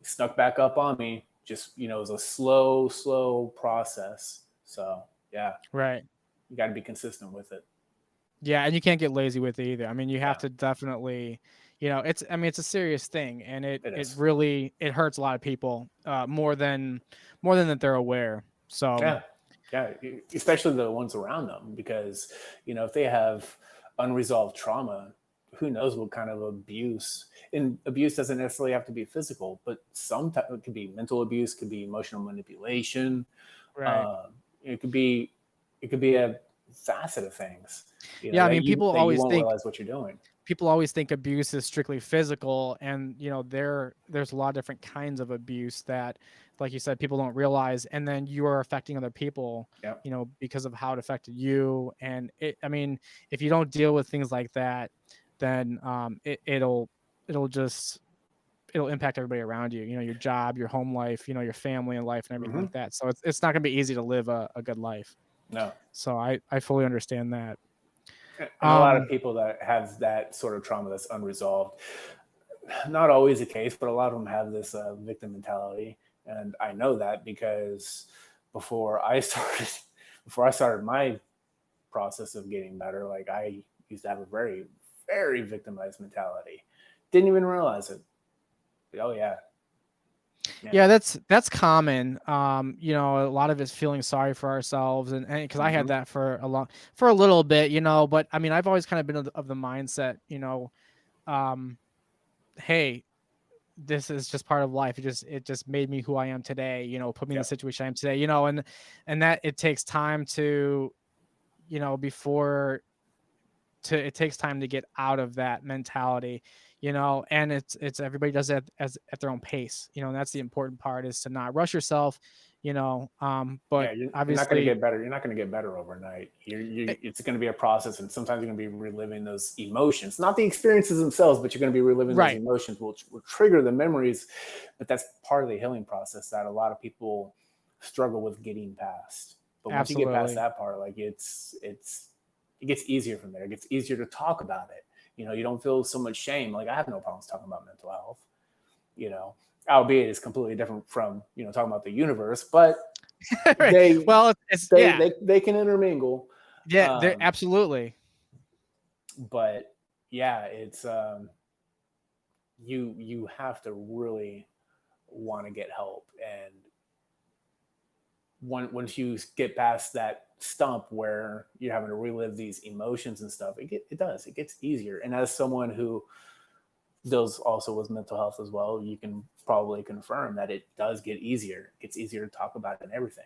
snuck back up on me. Just, it was a slow process. So yeah, Right. you got to be consistent with it. Yeah, and you can't get lazy with it either. I mean, you have to definitely, it's a serious thing, and it really hurts a lot of people more than that they're aware. So yeah, especially the ones around them, because if they have unresolved trauma who knows what kind of abuse. And abuse doesn't necessarily have to be physical, but sometimes it could be mental abuse, could be emotional manipulation. Right. Um, it could be a facet of things, Yeah, I that mean, you won't realize what you're doing. people always think abuse is strictly physical, and there's a lot of different kinds of abuse that, like you said, people don't realize, and then you are affecting other people, Yeah. because of how it affected you. And I mean, if you don't deal with things like that, then it'll just it'll impact everybody around you, your job, your home life, your family and life and everything Hmm. like that. So it's not going to be easy to live a good life. No. So I fully understand that. And a lot of um people that have that sort of trauma that's unresolved, not always the case, but a lot of them have this victim mentality. And I know that because before I started, before I started my process of getting better, like I used to have a very, very victimized mentality. Didn't even realize it. Oh yeah, yeah. Yeah, that's common. A lot of it's feeling sorry for ourselves, and because I had Hmm. that for a little bit, but I mean, I've always kind of been of the mindset, um, hey, this is just part of life. It just made me who I am today, put me in the Yep. situation I am today, and that it takes time to, before to it takes time to get out of that mentality, and it's everybody does it as at their own pace, and that's the important part, is to not rush yourself, but Yeah, you're not going to obviously. get better. You're not going to get better overnight. eh, It's going to be a process, and sometimes you're going to be reliving those emotions, not the experiences themselves, but you're going to be reliving those right. emotions, which will trigger the memories. But that's part of the healing process that a lot of people struggle with getting past. But once you get past Absolutely. that part, like it gets easier from there. It gets easier to talk about it. You don't feel so much shame. Like I have no problems talking about mental health. You know, albeit it's completely different from talking about the universe, but Right. they Well, it's yeah. they can intermingle. Yeah, they're um absolutely. but yeah, it's you have to really want to get help. And once you get past that stump where you're having to relive these emotions and stuff, it gets easier. And as someone who deals also with mental health as well, you can probably confirm that it does get easier. It gets easier to talk about it and everything.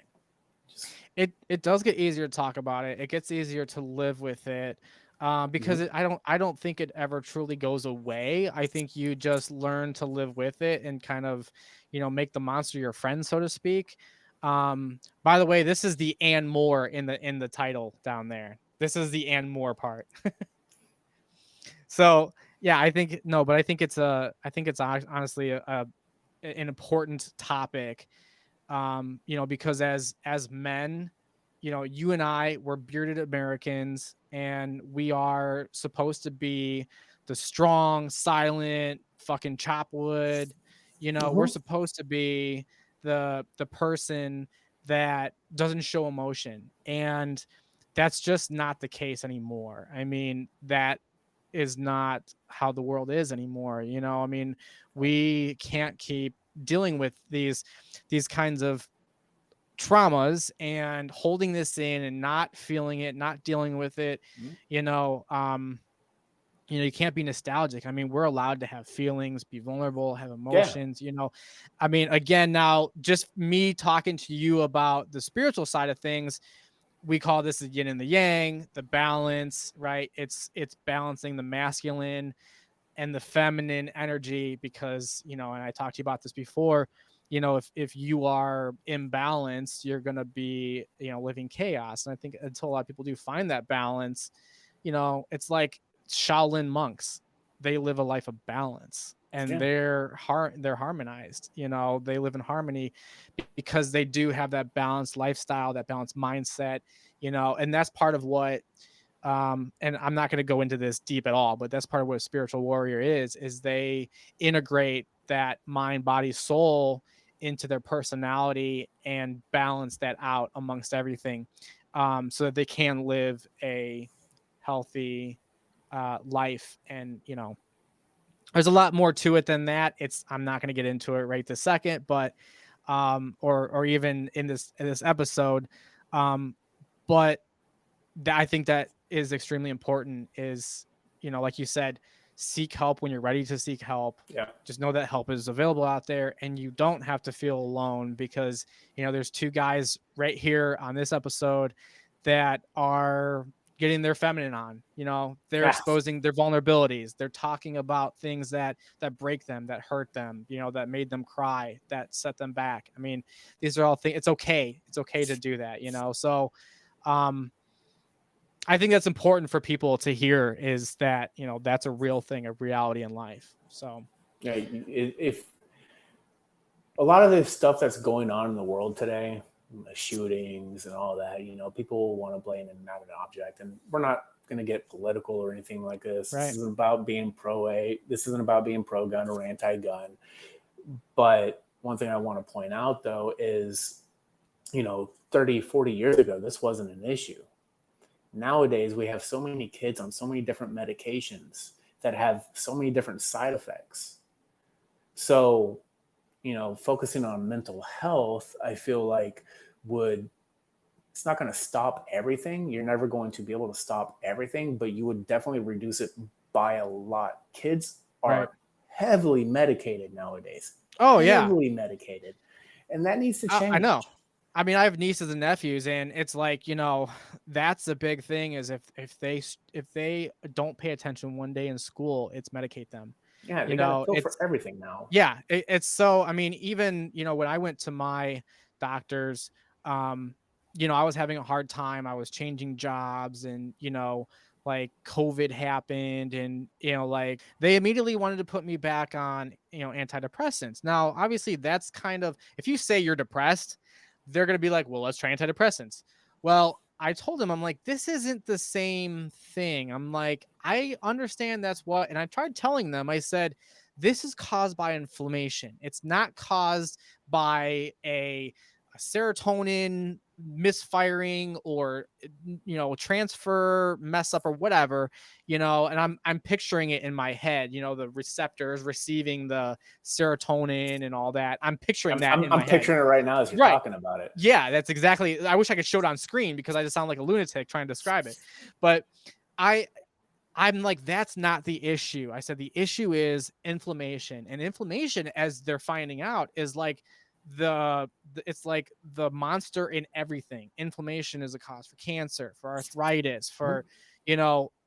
Just It does get easier to talk about it. It gets easier to live with it, because mhm. I don't think it ever truly goes away. I think you just learn to live with it and kind of, make the monster your friend, so to speak. By the way, this is the and more in the title down there. This is the and more part. So yeah, I think no, but I think it's honestly an important topic, because as men, you and I, we're bearded Americans, and we are supposed to be the strong, silent, fucking chop wood. We're Mhm. supposed to be the person that doesn't show emotion, and that's just not the case anymore. I mean, that is not how the world is anymore. I mean, we can't keep dealing with these kinds of traumas and holding this in and not feeling it, not dealing with it. Mhm. You know, um, you can't be nostalgic. I mean, we're allowed to have feelings, be vulnerable, have Yeah. emotions. I mean, again, now just me talking to you about the spiritual side of things, we call this the yin and the yang, the balance, right? It's balancing the masculine and the feminine energy, because and I talked to you about this before, if you are imbalanced, you're going to be living chaos. And I think until a lot of people do find that balance, it's like Shaolin monks, they live a life of balance, and Yeah. they're harmonized. They live in harmony because they do have that balanced lifestyle, that balanced mindset. And that's part of what, and I'm not going to go into this deep at all, but that's part of what a spiritual warrior is they integrate that mind, body, soul into their personality and balance that out amongst everything, so that they can live a healthy life. And there's a lot more to it than that. I'm not going to get into it right this second, but or even in this episode, um but that I think that is extremely important, is, like you said, seek help when you're ready to seek help. Yeah. Just know that help is available out there, and you don't have to feel alone, because, there's two guys right here on this episode that are getting their feminine on. They're Yeah. exposing their vulnerabilities. They're talking about things that break them, that hurt them, that made them cry, that set them back. I mean, these are all things. It's okay to do that. So I think that's important for people to hear, is that, that's a real thing, a reality in life. So Yeah, if a lot of the stuff that's going on in the world today, the shootings and all that, people want to blame an inanimate object, and we're not going to get political or anything like this. Right. This isn't about being this isn't about being pro-gun or anti-gun. But one thing I want to point out, though, is, 30, 40 years ago, this wasn't an issue. Nowadays, we have so many kids on so many different medications that have so many different side effects. So, focusing on mental health, I feel like it's not going to stop everything. You're never going to be able to stop everything, but you would definitely reduce it by a lot. Kids are heavily medicated nowadays. Oh, yeah. Heavily medicated. And that needs to change. I know. I mean, I have nieces and nephews, and it's like, that's the big thing, is if they don't pay attention one day in school, it's medicate them. Yeah, they got a pill for everything now. Yeah, it's so, I mean, even, when I went to my doctors, I was having a hard time. I was changing jobs, and, like COVID happened, and, like they immediately wanted to put me back on, antidepressants. Now, obviously that's kind of, if you say you're depressed, they're going to be like, well, let's try antidepressants. Well, I told him, I'm like, this isn't the same thing. I'm like, I understand that's what, and I tried telling them, I said, this is caused by inflammation. It's not caused by a serotonin misfiring or, transfer mess up or whatever, and I'm picturing it in my head, the receptors receiving the serotonin and all that. I'm picturing that in my head. I'm picturing it right now as you're talking about it. Yeah, that's exactly. I wish I could show it on screen, because I just sound like a lunatic trying to describe it. But I'm like, that's not the issue. I said the issue is inflammation, and inflammation, as they're finding out, is like it's like the monster in everything. Inflammation is a cause for cancer, for arthritis, for,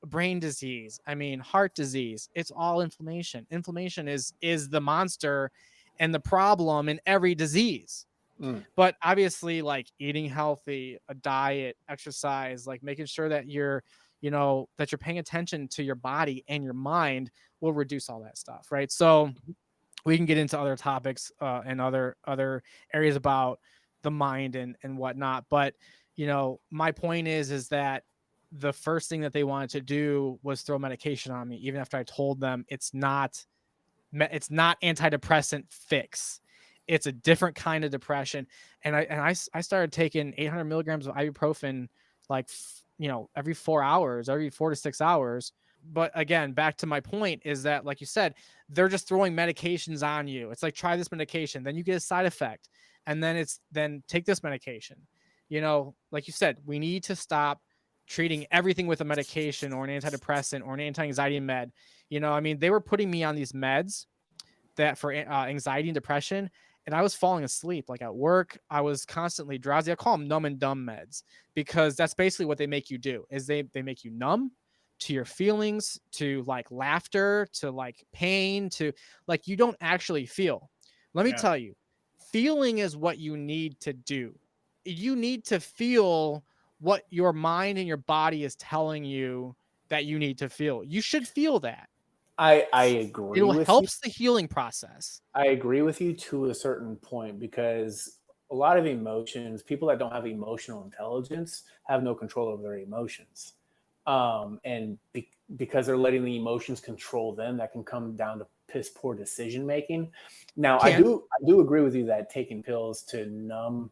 brain disease. I mean, heart disease. It's all inflammation. Inflammation is the monster and the problem in every disease. But obviously, like eating healthy, a diet, exercise, like making sure that you're paying attention to your body and your mind, will reduce all that stuff. Right. So we can get into other topics and other areas about the mind and whatnot. But, my point is that the first thing that they wanted to do was throw medication on me, even after I told them it's not antidepressant fix. It's a different kind of depression. And I started taking 800 milligrams of ibuprofen, like, every 4 hours, every 4 to 6 hours. But again, back to my point, is that, like you said, they're just throwing medications on you. It's like, try this medication, then you get a side effect, and then take this medication. Like you said, we need to stop treating everything with a medication or an antidepressant or an anti-anxiety med. I mean, they were putting me on these meds that for anxiety and depression, and I was falling asleep. Like at work, I was constantly drowsy. I call them numb and dumb meds, because that's basically what they make you do, is they make you numb to your feelings, to like laughter, to like pain, to like, you don't actually feel. Let me tell you, feeling is what you need to do. You need to feel what your mind and your body is telling you that you need to feel. You should feel that. I agree with you. It helps the healing process. I agree with you to a certain point, because a lot of emotions, people that don't have emotional intelligence have no control over their emotions. And because they're letting the emotions control them, that can come down to piss poor decision making. Now, I do agree with you that taking pills to numb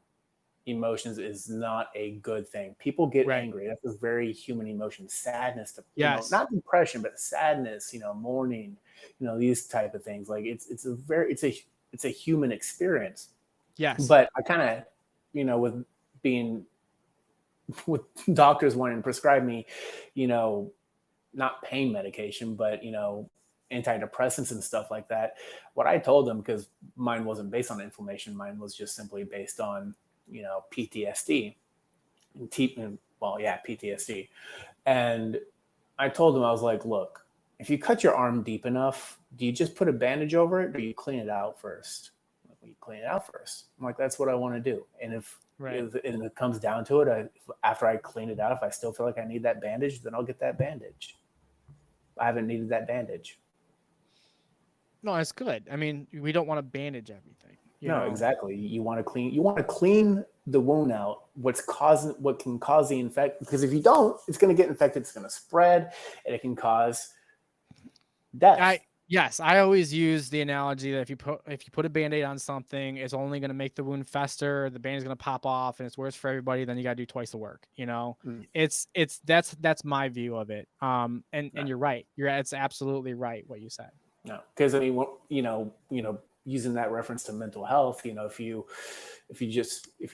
emotions is not a good thing. People get angry. That's a very human emotion. Sadness, not depression, but sadness, mourning, these type of things. Like it's a human experience. Yes. But I kind of, with doctors wanting to prescribe me, not pain medication, but, antidepressants and stuff like that. What I told them, because mine wasn't based on inflammation, mine was just simply based on, PTSD PTSD. And I told them, I was like, look, if you cut your arm deep enough, do you just put a bandage over it, or do you clean it out first? Like, well, you clean it out first. I'm like, that's what I want to do. And if it comes down to it, after I clean it out, if I still feel like I need that bandage, then I'll get that bandage. I haven't needed that bandage. No, that's good. I mean, we don't want to bandage everything. You know? Exactly. You want to clean the wound out. What can cause the infection? Because if you don't, it's going to get infected. It's going to spread, and it can cause death. I always use the analogy that if you put a Band-Aid on something, it's only going to make the wound fester. The Band-Aid's going to pop off, and it's worse for everybody. Then you got to do twice the work. That's my view of it. And you're right. It's absolutely right what you said. No, because I mean, using that reference to mental health, if you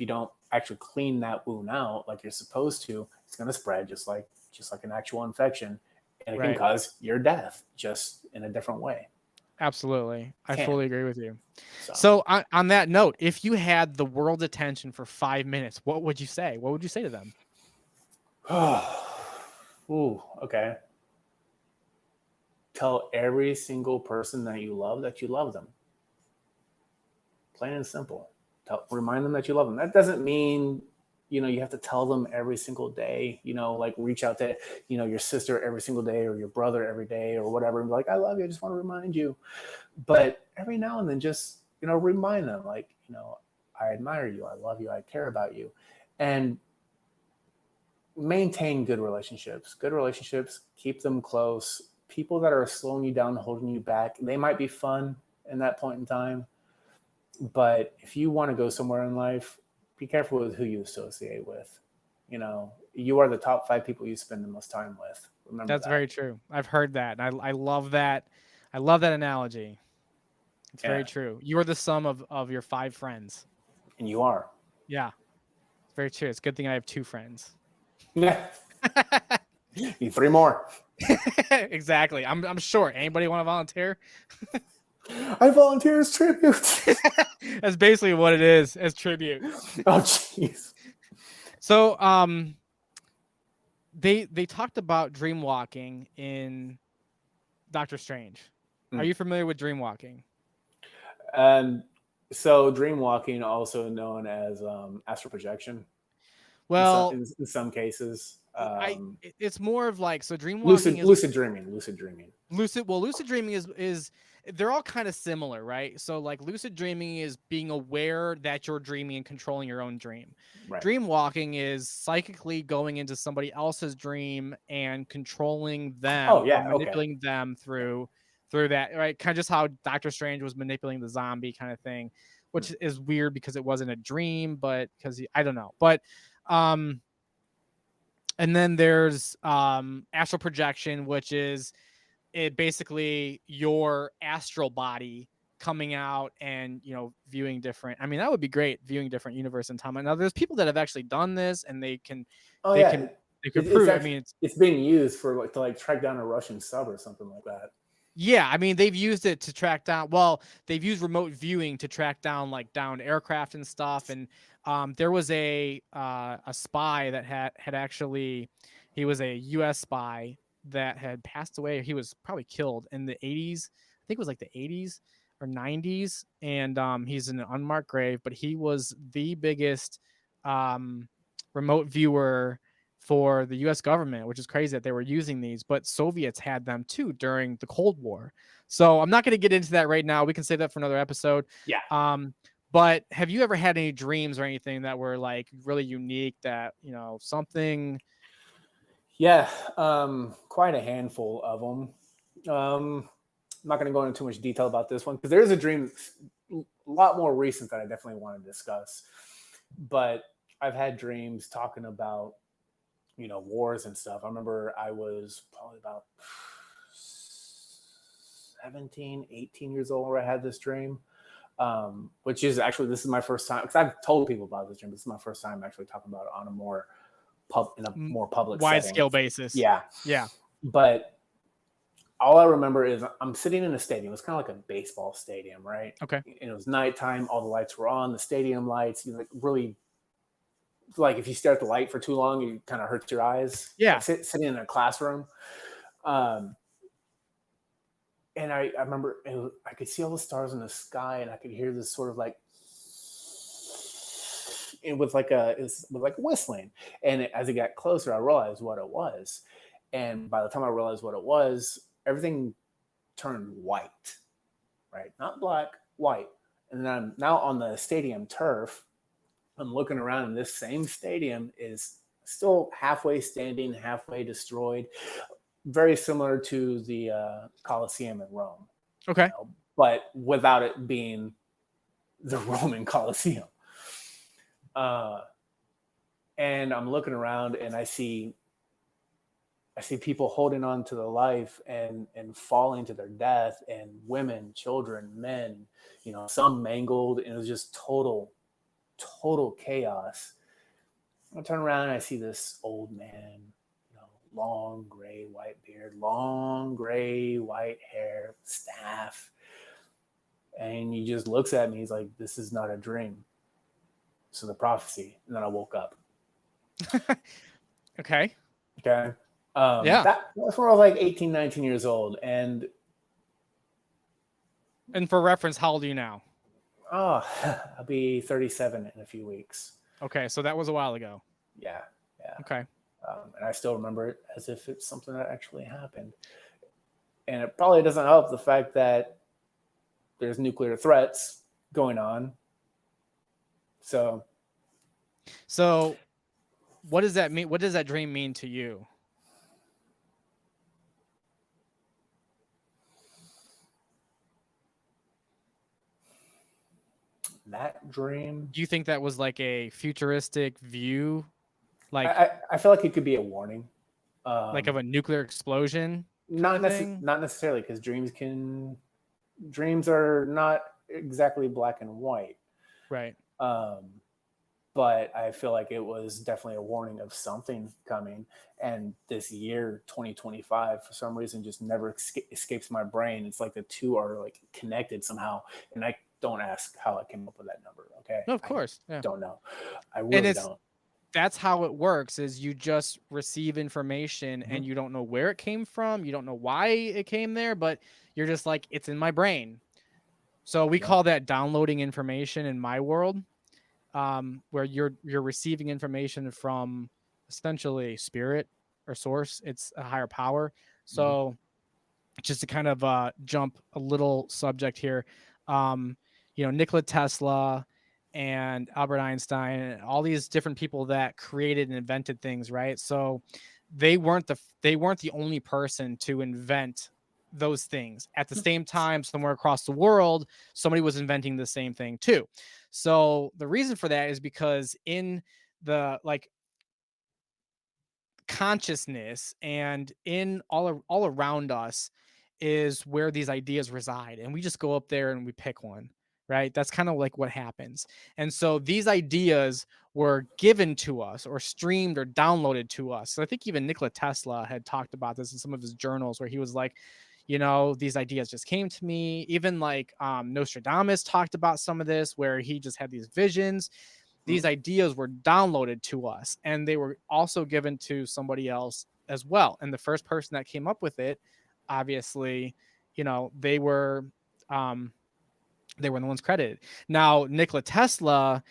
don't actually clean that wound out like you're supposed to, it's going to spread just like an actual infection, and it can cause your death, just in a different way. Absolutely. I fully agree with you. So on that note, if you had the world's attention for 5 minutes, what would you say? What would you say to them? Ooh, okay. Tell every single person that you love them. Plain and simple. Remind them that you love them. That doesn't mean, you have to tell them every single day, like reach out to, your sister every single day, or your brother every day, or whatever. And be like, I love you. I just want to remind you. But every now and then, just, remind them, like, I admire you. I love you. I care about you. And maintain good relationships. Keep them close. People that are slowing you down, holding you back, they might be fun in that point in time. But if you want to go somewhere in life, be careful with who you associate with. You are the top 5 people you spend the most time with. Remember that's very true. I've heard that. And I love that. I love that analogy. It's very true. You are the sum of your 5 friends. And you are. Yeah. It's very true. It's a good thing I have 2 friends. Yeah. Need 3 more. Exactly. I'm short. Anybody want to volunteer? I volunteer as tribute. That's basically what it is, as tribute. Oh, jeez. So, they talked about dream walking in Doctor Strange. Are you familiar with dream walking? So dream walking, also known as astral projection. Well, in some cases, it's more of like, so dream walking lucid dreaming. Lucid dreaming is they're all kind of similar, right? So like lucid dreaming is being aware that you're dreaming and controlling your own dream. Right. Dream walking is psychically going into somebody else's dream and controlling them, manipulating them through that, right? Kind of just how Doctor Strange was manipulating the zombie kind of thing, which is weird because it wasn't a dream, but because I don't know. But and then there's astral projection, which is basically your astral body coming out and viewing different. I mean, that would be great, viewing different universe and time. Now there's people that have actually done this, and they can prove. I mean, it's being used for to track down a Russian sub or something like that. Yeah, I mean, they've used it to track down. Well, they've used remote viewing to track down downed aircraft and stuff. And there was a spy that had actually, he was a U.S. spy that had passed away. He was probably killed in the 80s. I think it was like the 80s or 90s. And he's in an unmarked grave, but he was the biggest remote viewer for the U.S. government, which is crazy that they were using these, but Soviets had them too during the Cold War. So I'm not going to get into that right now. We can save that for another episode. Yeah. But have you ever had any dreams or anything that were like really unique that, something? Yeah. Quite a handful of them. I'm not going to go into too much detail about this one because there is a dream a lot more recent that I definitely want to discuss, but I've had dreams talking about wars and stuff. I remember I was probably about 17, 18 years old where I had this dream, which is actually, this is my first time, because I've told people about this dream. This is my first time actually talking about it on a more public wide scale basis. Yeah. Yeah. But all I remember is I'm sitting in a stadium. It's kind of like a baseball stadium, right? Okay. And it was nighttime. All the lights were on. The stadium lights, like really, like if you stare at the light for too long, it kind of hurts your eyes. Yeah. Like sitting in a classroom. Um, and I remember I could see all the stars in the sky, and I could hear this sort of like, it was like whistling. And as it got closer, I realized what it was. And by the time I realized what it was, everything turned white, right? Not black, white. And then I'm now on the stadium turf. I'm looking around, and this same stadium is still halfway standing, halfway destroyed, very similar to the Colosseum in Rome, Okay. but without it being the Roman Colosseum. And I'm looking around, and I see people holding on to the life and falling to their death, and women, children, men, some mangled, and it was just total chaos. I turn around and I see this old man, long gray white beard, long gray white hair, staff. And he just looks at me. He's like, "This is not a dream. This is a prophecy." And then I woke up. Okay. Okay. Yeah. That's when I was like 18, 19 years old. And for reference, how old are you now? I'll be 37 in a few weeks. Okay. So that was a while ago. Yeah. Okay. And I still remember it as if it's something that actually happened. And it probably doesn't help the fact that there's nuclear threats going on. So what does that mean? What does that dream mean to you? that dream, Do you think that was like a futuristic view? Like, I feel like it could be a warning. like of a nuclear explosion? Not thing? not necessarily, because dreams are not exactly black and white. Right. But I feel like it was definitely a warning of something coming. And this year, 2025, for some reason, just never escapes my brain. It's like the two are like connected somehow. And I don't ask how I came up with that number. Okay. No, of course. Yeah. Don't know. I really don't. That's how it works, is you just receive information and you don't know where it came from. You don't know why it came there, but you're just like, it's in my brain. So we call that downloading information in my world, where you're receiving information from essentially spirit or source. It's a higher power. So just to kind of jump a little subject here, Nikola Tesla and Albert Einstein and all these different people that created and invented things, right? So they weren't the only person to invent those things. At the same time, somewhere across the world, somebody was inventing the same thing too. So the reason for that is because in the consciousness and in all around us is where these ideas reside, and we just go up there and we pick one, right? That's kind of like what happens. And so these ideas were given to us or streamed or downloaded to us. So I think even Nikola Tesla had talked about this in some of his journals, where he was like, these ideas just came to me. Even like Nostradamus talked about some of this, where he just had these visions. These ideas were downloaded to us, and they were also given to somebody else as well. And the first person that came up with it, obviously, they were the ones credited. Now, Nikola Tesla,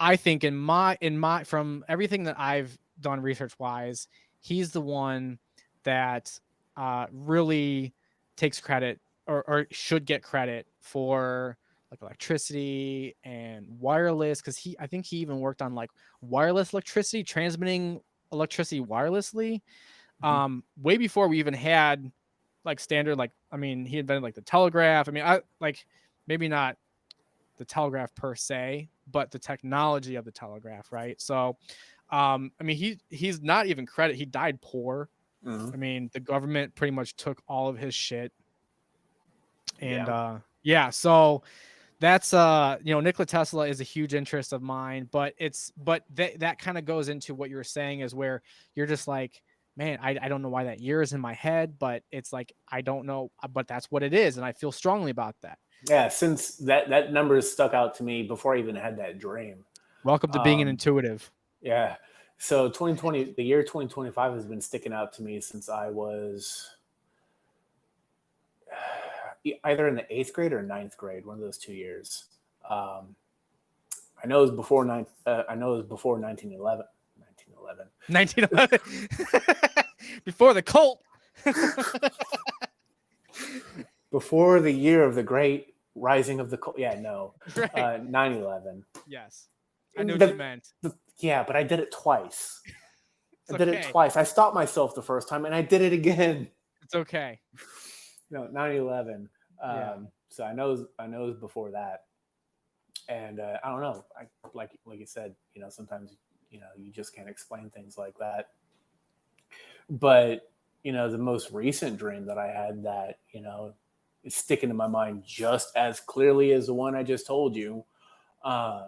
I think in my from everything that I've done research wise, he's the one that really takes credit or should get credit for like electricity and wireless, because I think he even worked on like wireless electricity, transmitting electricity wirelessly, way before we even had like standard, like, I mean, he invented like the telegraph. I mean, I like, maybe not the telegraph per se, but the technology of the telegraph, right? So I mean, he's not even credit, he died poor. I mean, the government pretty much took all of his shit. And so that's Nikola Tesla is a huge interest of mine, but that kind of goes into what you were saying, is where you're just like, man, I don't know why that year is in my head, but it's like, I don't know, but that's what it is. And I feel strongly about that. Yeah, since that number has stuck out to me before I even had that dream. Welcome to being an intuitive. Yeah. So 2020, the year 2025 has been sticking out to me since I was either in the 8th grade or 9th grade, one of those 2 years. I know it was before I know it was before 1911. 1911. Before the cult. Before the year of the great rising of the cold. Yeah, no. Right. 9/11. Yes. I know what you meant. Yeah, but I did it twice. It's I did it okay. twice. I stopped myself the first time and I did it again. It's okay. No, 9/11. Yeah. So I know it was before that. And I don't know. I like you said, sometimes you just can't explain things like that. But the most recent dream that I had that is sticking to my mind just as clearly as the one I just told you. I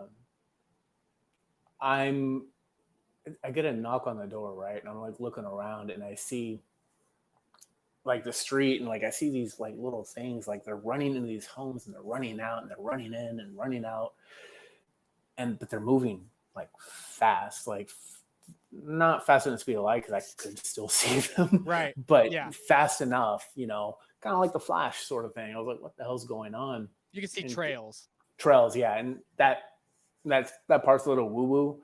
get a knock on the door, right? And I'm like looking around and I see like the street and like I see these like little things, like they're running into these homes and they're running out and they're running in and running out. But they're moving like fast, like not fast enough to be alive because I could still see them, Right. but Yeah. fast enough, kind of like the Flash sort of thing. I was like, what the hell's going on? You can see And trails. Trails, yeah. And that part's a little woo-woo,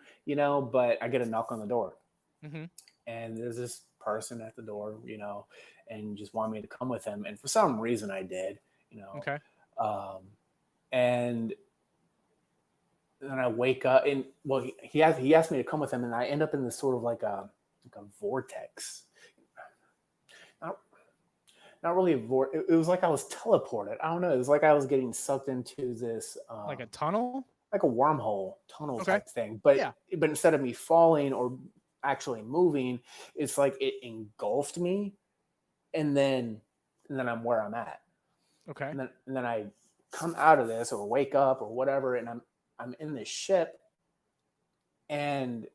but I get a knock on the door. Mm-hmm. And there's this person at the door, and just wanted me to come with him. And for some reason I did, Okay. And then I wake up and he asked me to come with him and I end up in this sort of like a vortex. Not really a vortex. It was like I was teleported. I don't know. It was like I was getting sucked into this Like a tunnel? like a wormhole tunnel Okay. type thing. But Yeah. but instead of me falling or actually moving, it's like it engulfed me and then I'm where I'm at. Okay. And then I come out of this or wake up or whatever, and I'm in this ship, and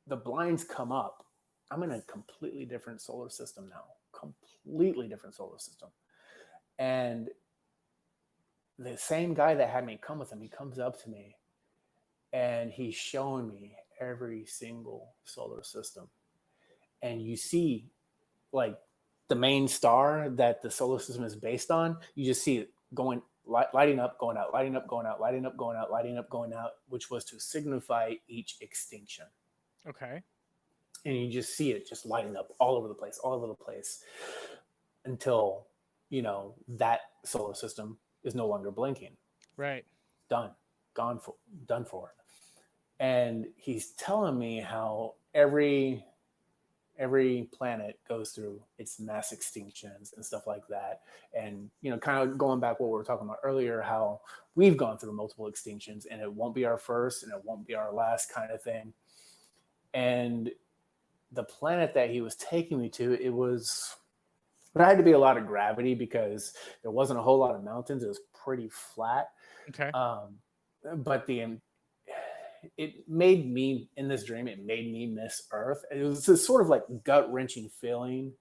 the blinds come up. I'm in a completely different solar system now. Completely different solar system. And the same guy that had me come with him, he comes up to me and he's showing me every single solar system. And you see like the main star that the solar system is based on, you just see it going lighting up, going out, lighting up, going out, lighting up, going out, lighting up, going out, which was to signify each extinction. Okay. And you just see it just lighting up all over the place until, that solar system is no longer blinking. Right. Done. Done for. And he's telling me how every planet goes through its mass extinctions and stuff like that. And, kind of going back what we were talking about earlier, how we've gone through multiple extinctions and it won't be our first and it won't be our last kind of thing. And the planet that he was taking me to, there had to be a lot of gravity because there wasn't a whole lot of mountains. It was pretty flat. Okay. But it made me, in this dream, it made me miss Earth. It was this sort of like gut-wrenching feeling.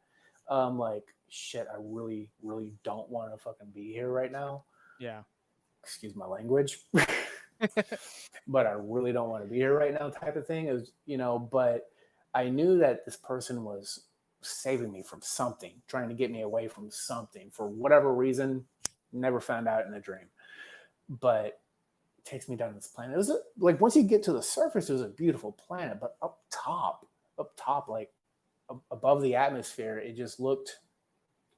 Like, shit, I really, really don't want to fucking be here right now. Yeah. Excuse my language. But I really don't want to be here right now type of thing. It was, but I knew that this person was saving me from something, trying to get me away from something for whatever reason. Never found out in the dream. But takes me down this planet. It was like once you get to the surface, it was a beautiful planet, but up top, like above the atmosphere, it just looked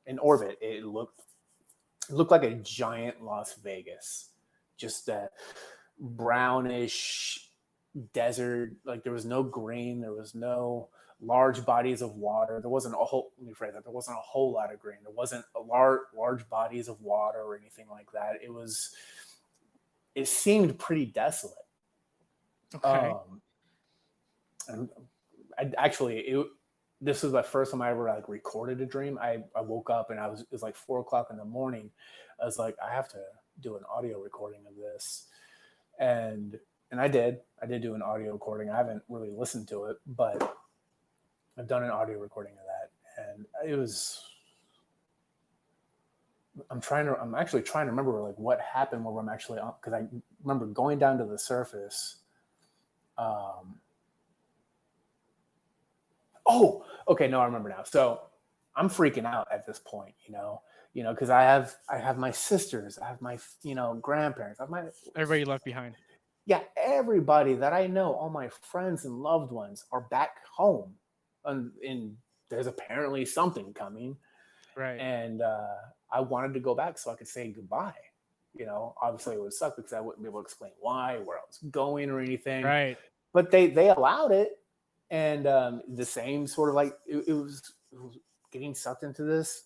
in orbit. It looked like a giant Las Vegas, just a brownish desert. Like there was no green, there was no large bodies of water. There wasn't a whole. Let me phrase that. There wasn't a whole lot of green. There wasn't a large bodies of water or anything like that. It seemed pretty desolate. Okay. And this was the first time I ever like recorded a dream. I woke up and it was like 4:00 in the morning. I was like, I have to do an audio recording of this. And I did do an audio recording. I haven't really listened to it, but I've done an audio recording of that. and it was. I'm actually trying to remember like what happened where I'm actually on, because I remember going down to the surface. Oh, okay, no, I remember now. So I'm freaking out at this point, because I have my sisters, I have my grandparents, I have my Everybody left behind. yeah, everybody that I know, all my friends and loved ones are back home, and there's apparently something coming, Right. and I wanted to go back so I could say goodbye. Obviously it would suck because I wouldn't be able to explain why, where I was going, or anything. Right. But they allowed it, and the same sort of like it was getting sucked into this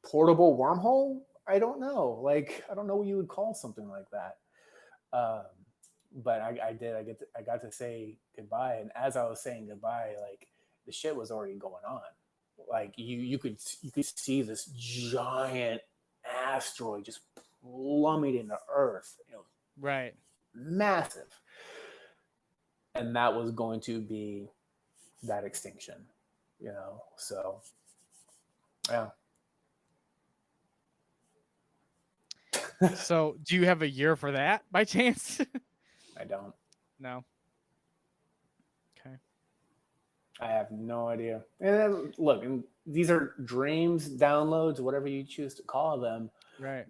portable wormhole. I don't know, like I don't know what you would call something like that. Um, but I did. I got to say goodbye, and as I was saying goodbye, like the shit was already going on. Like you could see this giant asteroid just plummeting to Earth. Right. Massive, and that was going to be that extinction. So yeah. So, do you have a year for that by chance? I don't. No. Okay. I have no idea. And look, and these are dreams, downloads, whatever you choose to call them. Right.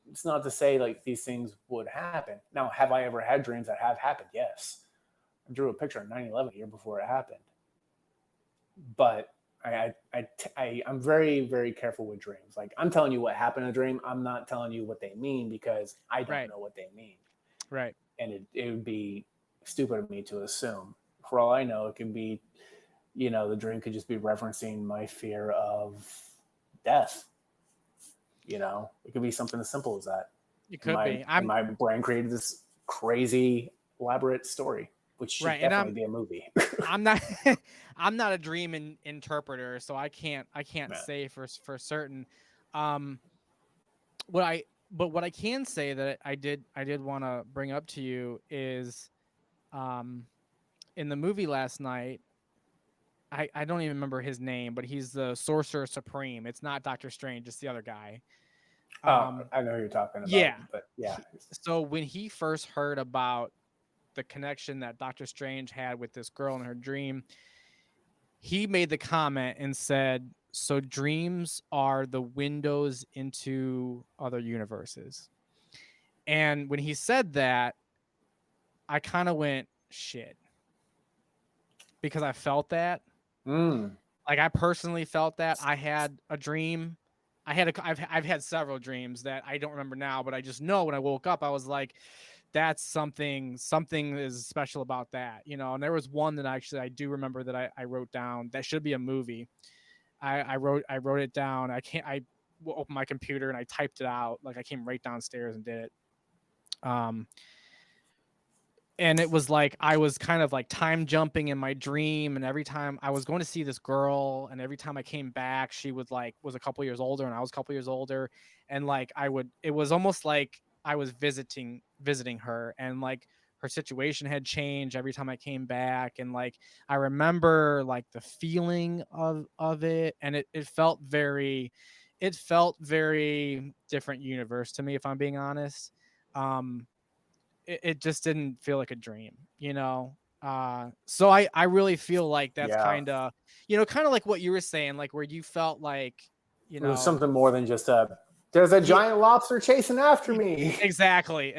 It's not to say like these things would happen. Now, have I ever had dreams that have happened? Yes. I drew a picture of 9/11 a year before it happened. But I'm very, very careful with dreams. Like I'm telling you what happened in a dream. I'm not telling you what they mean because I don't know what they mean. Right. And it would be stupid of me to assume. For all I know, it could be, the dream could just be referencing my fear of death. It could be something as simple as that. It could be. My brain created this crazy, elaborate story, which should definitely be a movie. I'm not I'm not a dream interpreter, so I can't say for certain. What I can say that I did want to bring up to you is in the movie last night, I don't even remember his name, but he's the Sorcerer Supreme. It's not Doctor Strange, it's the other guy. I know who you're talking about. Yeah. But yeah. So when he first heard about the connection that Doctor Strange had with this girl in her dream, he made the comment and said, so dreams are the windows into other universes. And when he said that, I kind of went, shit. Because I felt that. Like I personally felt that. I had a dream. I've had several dreams that I don't remember now, but I just know when I woke up, I was like, that's something is special about that, and there was one that I do remember that I wrote down that should be a movie. I wrote it down. I opened my computer and I typed it out. Like I came right downstairs and did it. And it was like I was kind of like time jumping in my dream, and every time I was going to see this girl, and every time I came back, she was a couple years older and I was a couple years older, and like it was almost like I was visiting her, and like her situation had changed every time I came back, and like I remember like the feeling of it, and it felt very different universe to me, if I'm being honest. It just didn't feel like a dream, so I really feel like that's kind of like what you were saying, like where you felt like it was something more than just there's a giant lobster chasing after me. Exactly,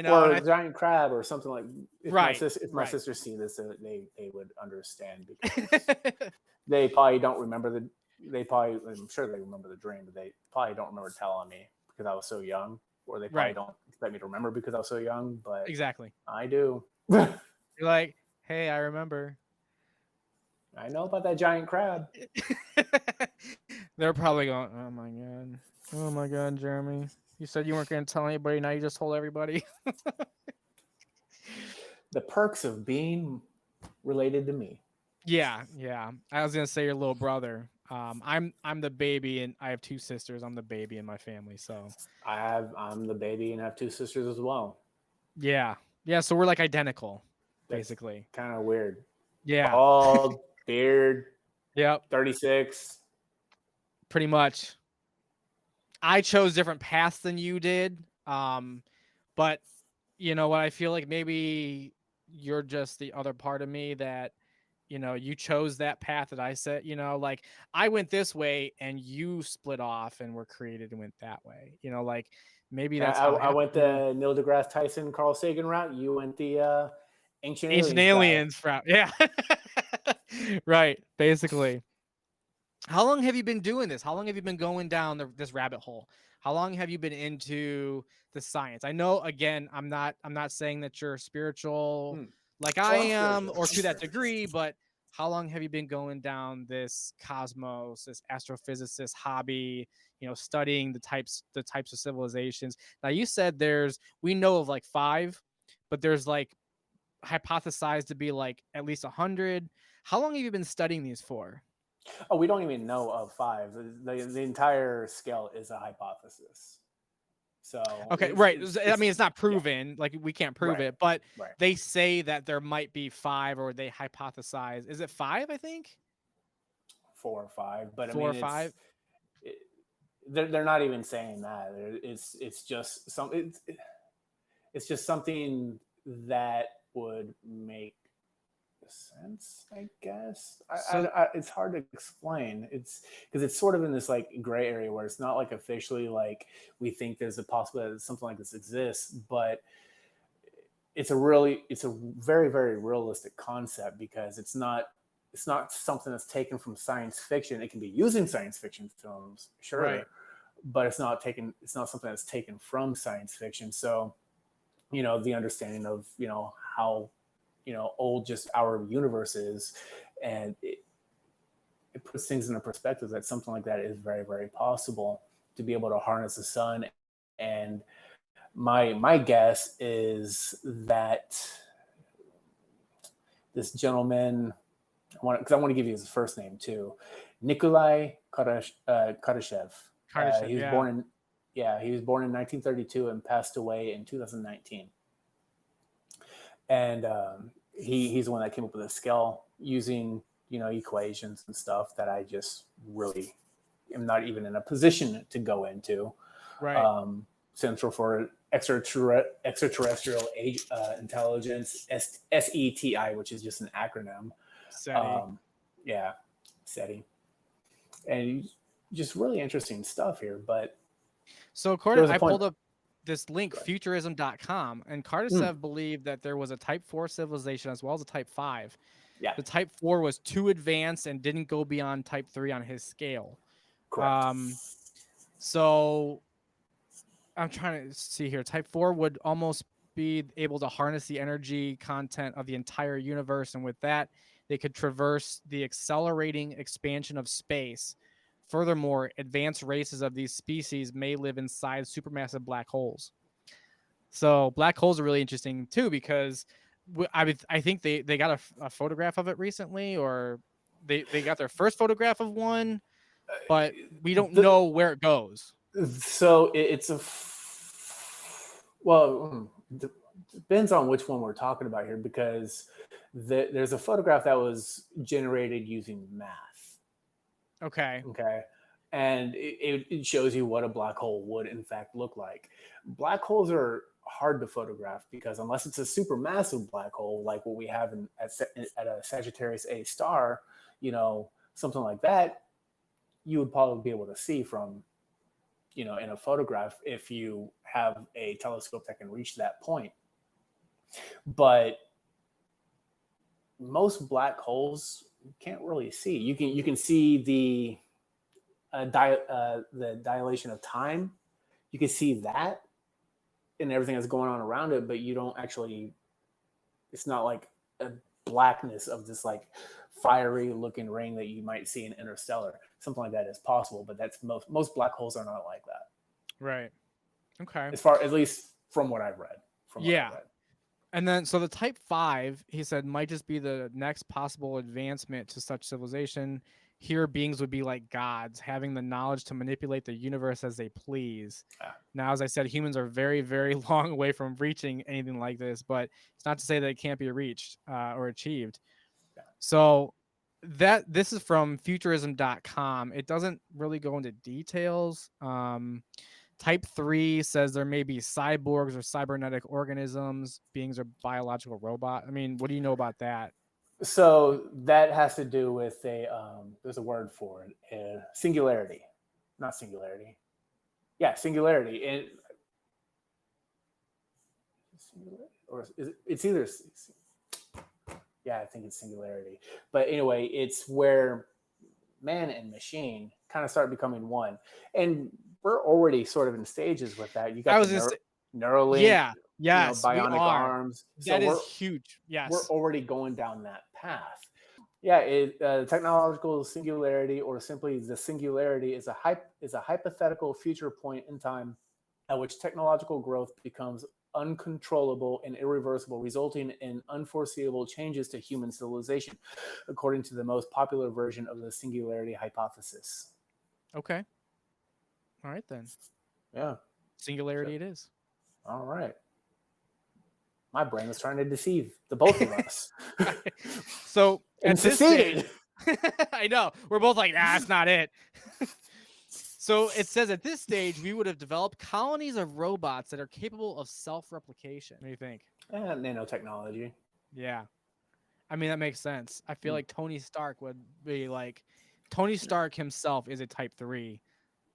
or a giant crab or something like. If my sisters see this, they would understand, because they probably don't remember I'm sure they remember the dream, but they probably don't remember telling me because I was so young, or they probably don't expect me to remember because I was so young. But exactly, I do. You're like, hey, I remember. I know about that giant crab. They're probably going, oh my god, Jeremy, you said you weren't going to tell anybody, now you just told everybody. The perks of being related to me. Yeah. I was gonna say your little brother. I'm the baby, and I have two sisters. I'm the baby in my family, so I'm the baby and have two sisters as well. Yeah. So we're like identical, basically. Kind of weird. Yeah. Bald, beard, Yep. 36. Pretty much. I chose different paths than you did. But you know what? I feel like maybe you're just the other part of me that, you chose that path that I said, like I went this way and you split off and were created and went that way. Like maybe Okay, that's I, how it I went happened. the Neil deGrasse Tyson, Carl Sagan route. You went the Ancient Ancient Aliens guy. aliens route. Yeah. Right. Basically. How long have you been doing this? How long have you been going down this rabbit hole? How long have you been into the science? I know, again, I'm not saying that you're spiritual Hmm. like I Oh, I'm am, spiritual. or I'm to that spiritual. degree, but how long have you been going down this cosmos, this astrophysicist hobby, studying the types of civilizations? Now you said we know of like 5, but there's like hypothesized to be like at least 100. How long have you been studying these for? Oh, we don't even know of 5. The entire scale is a hypothesis. So Okay, right. I mean, it's it's not yeah, proven. Like we can't prove right, it, but right. they say that there might be 5, or they hypothesize. Is it 5? I think 4 or 5, but I 4 or mean 5. it, they're not even saying that. It's just it's just something that would make sense, I guess. So It's hard to explain. It's because it's sort of in this like gray area where it's not like officially like we think there's a possibility that something like this exists, but it's a very very realistic concept because it's not something that's taken from science fiction. It can be used in science fiction films, right, sure, but it's not something that's taken from science fiction. So the understanding of how old just our universe is, and it puts things into perspective that something like that is very very possible to be able to harness the sun. And my guess is that this gentleman, because I want to give you his first name too, Nikolai Kardashev. Kardashev. He was Yeah, born in Yeah, he was born in 1932 and passed away in 2019. And he's the one that came up with a scale using equations and stuff that I just really am not even in a position to go into. right. Central for Extraterrestrial Age, Intelligence, SETI, which is just an acronym. SETI. Um, yeah, SETI. And just really interesting stuff here. But So there according, was a I point. pulled up this link, Go ahead. futurism.com, and Mm, Kardashev believed that there was a Type 4 civilization as well as a Type 5. yeah, The Type 4 was too advanced and didn't go beyond Type 3 on his scale. correct. Um, so I'm trying to see here. Type 4 would almost be able to harness the energy content of the entire universe. And with that, they could traverse the accelerating expansion of space. Furthermore, advanced races of these species may live inside supermassive black holes. So black holes are really interesting too, because I think they got a photograph of it recently, or they got their first photograph of one, but we don't The, know where it goes. so it's well, depends on which one we're talking about here, because there's a photograph that was generated using math. Okay. Okay. And it shows you what a black hole would in fact look like. Black holes are hard to photograph because unless it's a supermassive black hole like what we have at a Sagittarius A star, something like that, you would probably be able to see from in a photograph if you have a telescope that can reach that point. But most black holes you can't really see. You can see the dilation of time. You can see that and everything that's going on around it, but you don't actually. It's not like a blackness of this like fiery looking ring that you might see in Interstellar. Something like that is possible, but that's most black holes are not like that. Right. Okay. As far at least from what I've read. From what I've Yeah. read. And then, so the Type 5, he said, might just be the next possible advancement to such civilization. Here, beings would be like gods, having the knowledge to manipulate the universe as they please. Yeah. Now, as I said, humans are very, very long away from reaching anything like this, but it's not to say that it can't be reached or achieved. Yeah. So this is from futurism.com. It doesn't really go into details. Type 3 says there may be cyborgs or cybernetic organisms, beings or biological robot. I mean, what do you know about that? So that has to do with there's a word for it, singularity, not singularity. Yeah, singularity. Or it's either, yeah, I think it's singularity. But anyway, it's where man and machine kind of start becoming one. And we're already sort of in stages with that. You I got was gonna say, Neuralink, yeah, yes, we bionic are. arms. So That is huge. we're Yes. already going down that path. Yeah, technological singularity, or simply the singularity, is a hypothetical future point in time at which technological growth becomes uncontrollable and irreversible, resulting in unforeseeable changes to human civilization, according to the most popular version of the singularity hypothesis. Okay. All right then. Yeah. Singularity it is. All right. My brain was trying to deceive the both of us. So and at this succeeded. stage, I know we're both like, that's not it. So it says at this stage, we would have developed colonies of robots that are capable of self-replication. What do you think? Nanotechnology. Yeah. I mean, that makes sense. I feel like Tony Stark would be like, Tony Stark himself is a type 3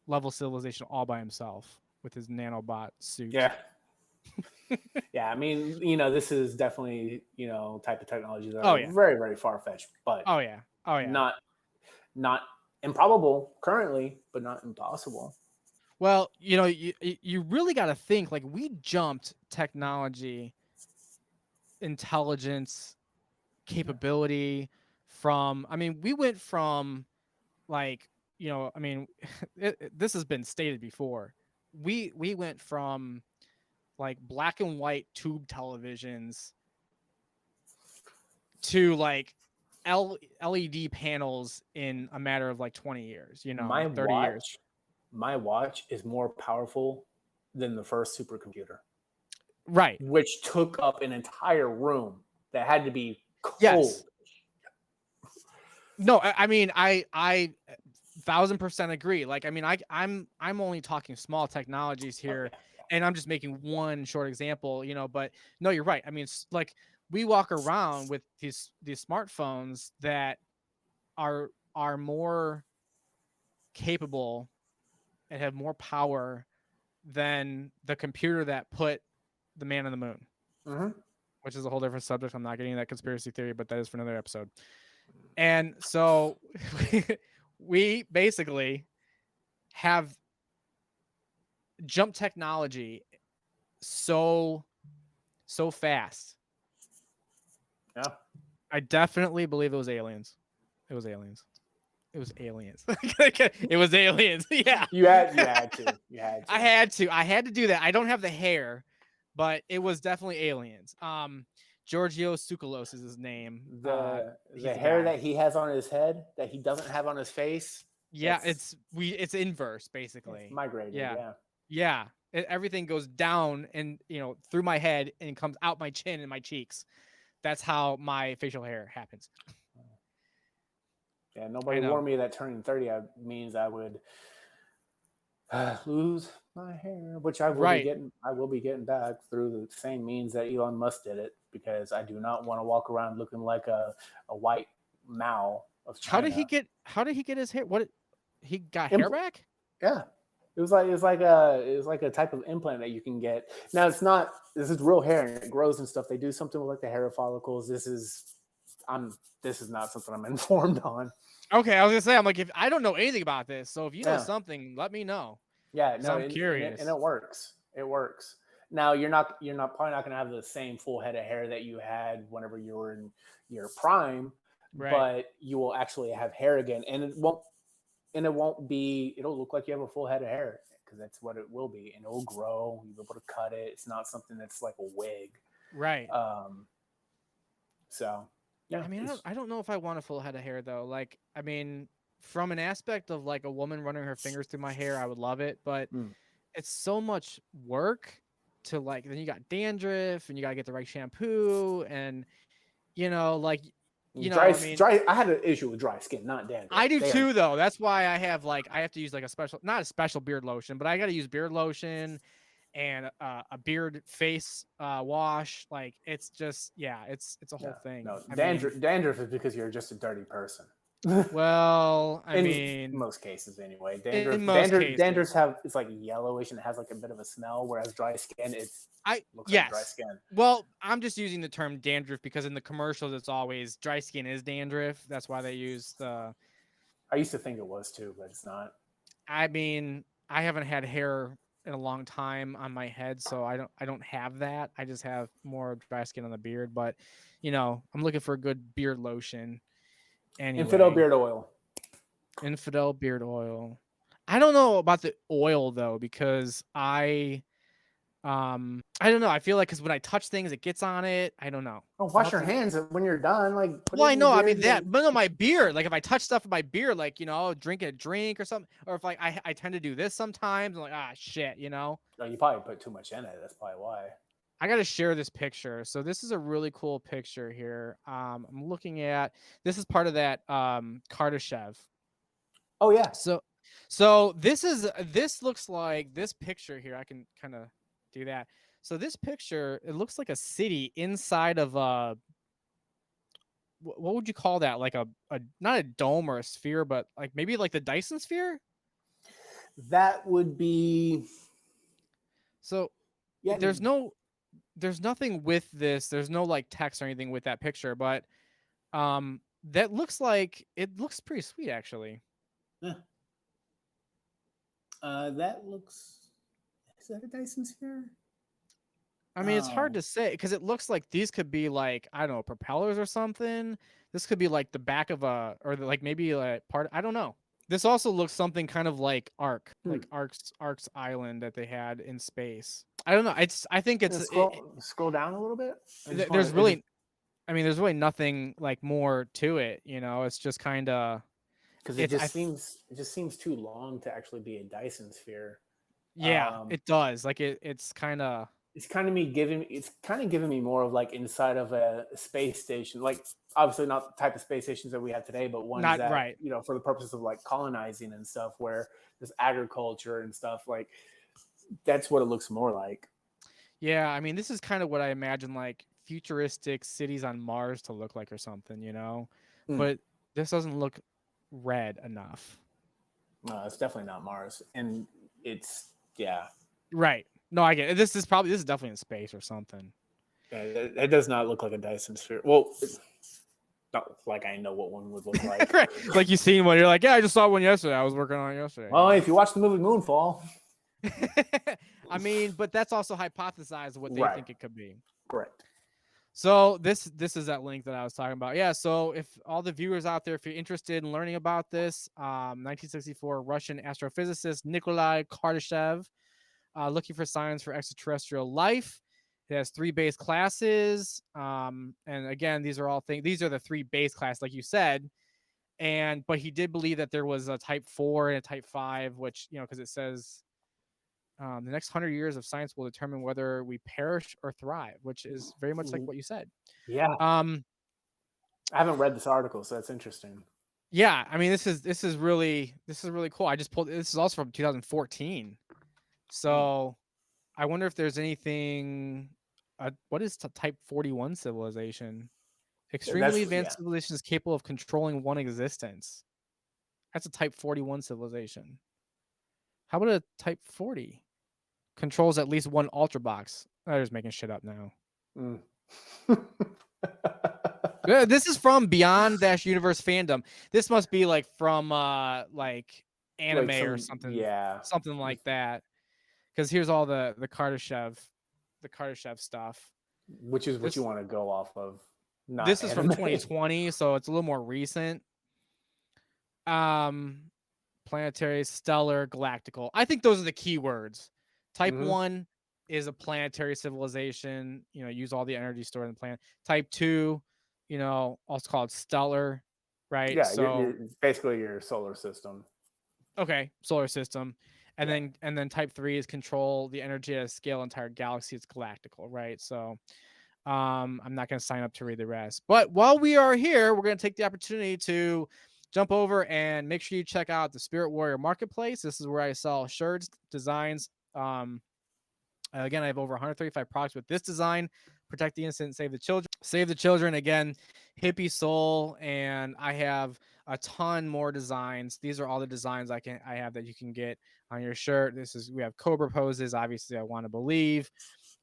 level civilization all by himself with his nanobot suit. Yeah. Yeah, I mean, this is definitely, type of technology that are very, very far-fetched, but not improbable currently, but not impossible. Well, you really got to think, like, we jumped technology, intelligence, capability from, I mean, we went from, like, I mean, this has been stated before. We went from like black and white tube televisions to like LED panels in a matter of like 20 years, 30 years. My watch is more powerful than the first supercomputer. Right. Which took up an entire room that had to be cold. Yes. No, I mean, I 1000% agree. Like, I mean, I'm only talking small technologies here, and I'm just making one short example, but no, you're right. I mean, it's like we walk around with these smartphones that are more capable and have more power than the computer that put the man on the moon, which is a whole different subject. I'm not getting into that conspiracy theory, but that is for another episode. And so we basically have jumped technology so fast. Yeah. I definitely believe it was aliens. It was aliens. It was aliens. It was aliens. Yeah. You had to. I had to do that. I don't have the hair, but it was definitely aliens. Giorgio Tsoukalos is his name. The hair that he has on his head that he doesn't have on his face. Yeah, it's inverse basically. It's migrated. Yeah. Everything goes down and through my head and comes out my chin and my cheeks. That's how my facial hair happens. Yeah, nobody warned me that turning 30 means I would lose my hair, which I will be getting back through the same means that Elon Musk did it, because I do not want to walk around looking like a white Mao of China. How did he get his hair? What, he got hair back? Yeah. It was like a type of implant that you can get. Now this is real hair and it grows and stuff. They do something with like the hair follicles. This is not something I'm informed on. Okay, I was gonna say, I'm like, if I don't know anything about this, so if you know something, let me know. Yeah, no, I'm curious. And it works. It works. Now you're probably not gonna have the same full head of hair that you had whenever you were in your prime, but you will actually have hair again, and it won't be. It'll look like you have a full head of hair, because that's what it will be, and it will grow. You'll be able to cut it. It's not something that's like a wig, right? So. Yeah, I mean, I don't know if I want a full head of hair though. Like, I mean, from an aspect of like a woman running her fingers through my hair, I would love it, but it's so much work to, like, then you got dandruff and you gotta get the right shampoo, and like you know, Dry, I mean, dry. I had an issue with dry skin, not dandruff. I do They are, too, though. That's why I have to use like a special, not a special beard lotion, but I got to use beard lotion and a beard face wash. Like it's just, yeah, it's a whole thing. no I mean, dandruff is because you're just a dirty person. well, I In mean, most cases, anyway. in most Dandruff cases, have it's like yellowish and it has like a bit of a smell, whereas dry skin it looks like dry yes. skin. Well, I'm just using the term dandruff because in the commercials it's always dry skin is dandruff. That's why they use the. I used to think it was too, but it's not. I mean, I haven't had hair in a long time on my head, so I don't have that. I just have more dry skin on the beard, but you know, I'm looking for a good beard lotion Infidel anyway. beard oil. Infidel beard oil. I don't know about the oil though because I don't know. I feel like cuz when I touch things it gets on it. I don't know. Oh, wash your hands when you're done. Like put Well, it I in your know. I beard. mean that, but no, my beard. Like if I touch stuff in my beard, like you know, drink a drink or something, or if like I tend to do this sometimes. I'm like shit, you know. Oh, you probably put too much in it. That's probably why. I got to share this picture. So this is a really cool picture here. I'm looking at this is part of that Kardashev. Oh yeah. So this looks like this picture here. I can kind of do that. So this picture, it looks like a city inside of what would you call that? Like a not a dome or a sphere, but like maybe like the Dyson sphere. That would be. So Yeah. there's nothing with this. There's no like text or anything with that picture, but that looks like it looks pretty sweet actually. Yeah. That looks. Is that a Dyson sphere? I mean, it's hard to say because it looks like these could be like I don't know propellers or something. This could be like the back of a or like maybe like part. I don't know. This also looks something kind of like Ark, like Ark's island that they had in space. I don't know. I think it's scroll down a little bit. There's really, I mean, there's really nothing like more to it. You know, it's just kind of because it just seems too long to actually be a Dyson sphere. Yeah, it does. Like it's kind of giving me more of like inside of a space station, like obviously not the type of space stations that we have today, but ones that right. You know, for the purpose of like colonizing and stuff, where there's agriculture and stuff. Like that's what it looks more like. Yeah, I mean, this is kind of what I imagine like futuristic cities on Mars to look like or something, you know. But this doesn't look red enough. No, it's definitely not Mars, and it's right. No, I get it. This is definitely in space or something. Yeah, it does not look like a Dyson sphere. Well, it's not like I know what one would look like. Right. Like you seen one, you're like, yeah, I just saw one yesterday. I was working on it yesterday. Well, if you watch the movie Moonfall. I mean, but that's also hypothesized what they think it could be. Correct. So this is that link that I was talking about. Yeah. So if all the viewers out there, if you're interested in learning about this, 1964 Russian astrophysicist Nikolai Kardashev, looking for signs for extraterrestrial life. It has 3 base classes. And again, these are the 3 base classes, like you said. But he did believe that there was a type 4 and a type 5, which, you know, because it says the next 100 years of science will determine whether we perish or thrive, which is very much like what you said. Yeah. I haven't read this article, so that's interesting. Yeah, I mean, this is really cool. I just pulled this is also from 2014. So I wonder if there's anything. What is type 41 civilization? Extremely advanced civilizations capable of controlling one existence. That's a type 41 civilization. How about a type 40? Controls at least one ultra box. I'm just making shit up now. This is from Beyond Universe fandom. This must be like from like anime or something. Yeah, something like that. Because here's all the Kardashev stuff. Which is what you want to go off of. This is from 2020, so it's a little more recent. Planetary, stellar, galactical. I think those are the keywords. Type 1 is a planetary civilization, you know, use all the energy stored in the planet. Type 2, you know, also called stellar, right? Yeah, so it's basically your solar system. Okay, solar system. And then type 3 is control the energy at a scale entire galaxy. It's galactical, right? So I'm not going to sign up to read the rest. But while we are here, we're going to take the opportunity to jump over and make sure you check out the Spirit Warrior Marketplace. This is where I sell shirts, designs. Again, I have over 135 products with this design: protect the innocent, save the children. Save the children. Again, hippie soul, and I have a ton more designs. These are all the designs I have that you can get on your shirt. We have Cobra poses. Obviously, I want to believe.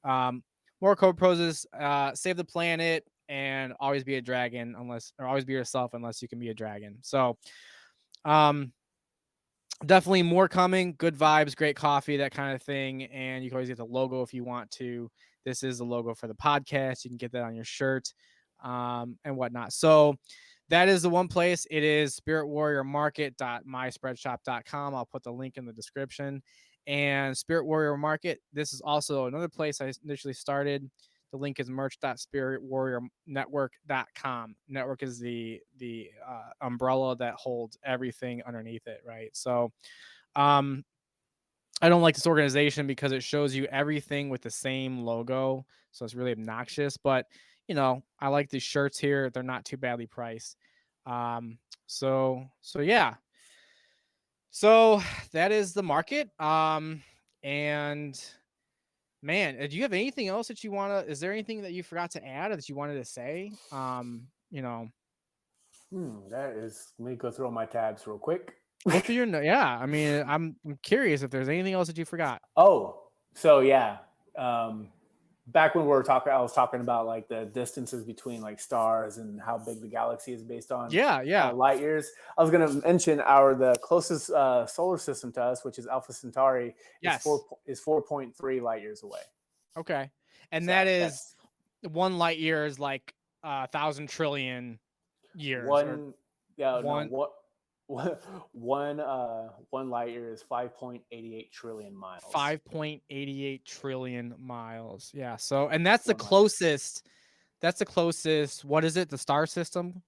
More cobra poses. Save the planet and always be a dragon, or always be yourself unless you can be a dragon. So, definitely more coming. Good vibes, great coffee, that kind of thing. And you can always get the logo if you want to. This is the logo for the podcast. You can get that on your shirt, and whatnot. So that is the one place. It is spiritwarriormarket.myspreadshop.com. I'll put the link in the description. And Spirit Warrior Market, this is also another place I initially started. The link is merch.spiritwarriornetwork.com. Network is the umbrella that holds everything underneath it, right? So I don't like this organization because it shows you everything with the same logo. So it's really obnoxious. But, I like these shirts here. They're not too badly priced. So yeah. So that is the market. And man, do you have anything else that is there anything that you forgot to add or that you wanted to say? Let me go through all my tabs real quick. Go through yeah. I mean, I'm curious if there's anything else that you forgot. Oh, so yeah. Back when we were talking, I was talking about like the distances between like stars and how big the galaxy is based on Yeah. light years. I was going to mention the closest solar system to us, which is Alpha Centauri, Yes. is 4.3 light years away. Okay, and So that is 1 light year is like 1,000 trillion years. One light year is 5.88 trillion miles. 5.88 trillion miles. Yeah. So, and that's the closest. That's the closest. What is it? The star system?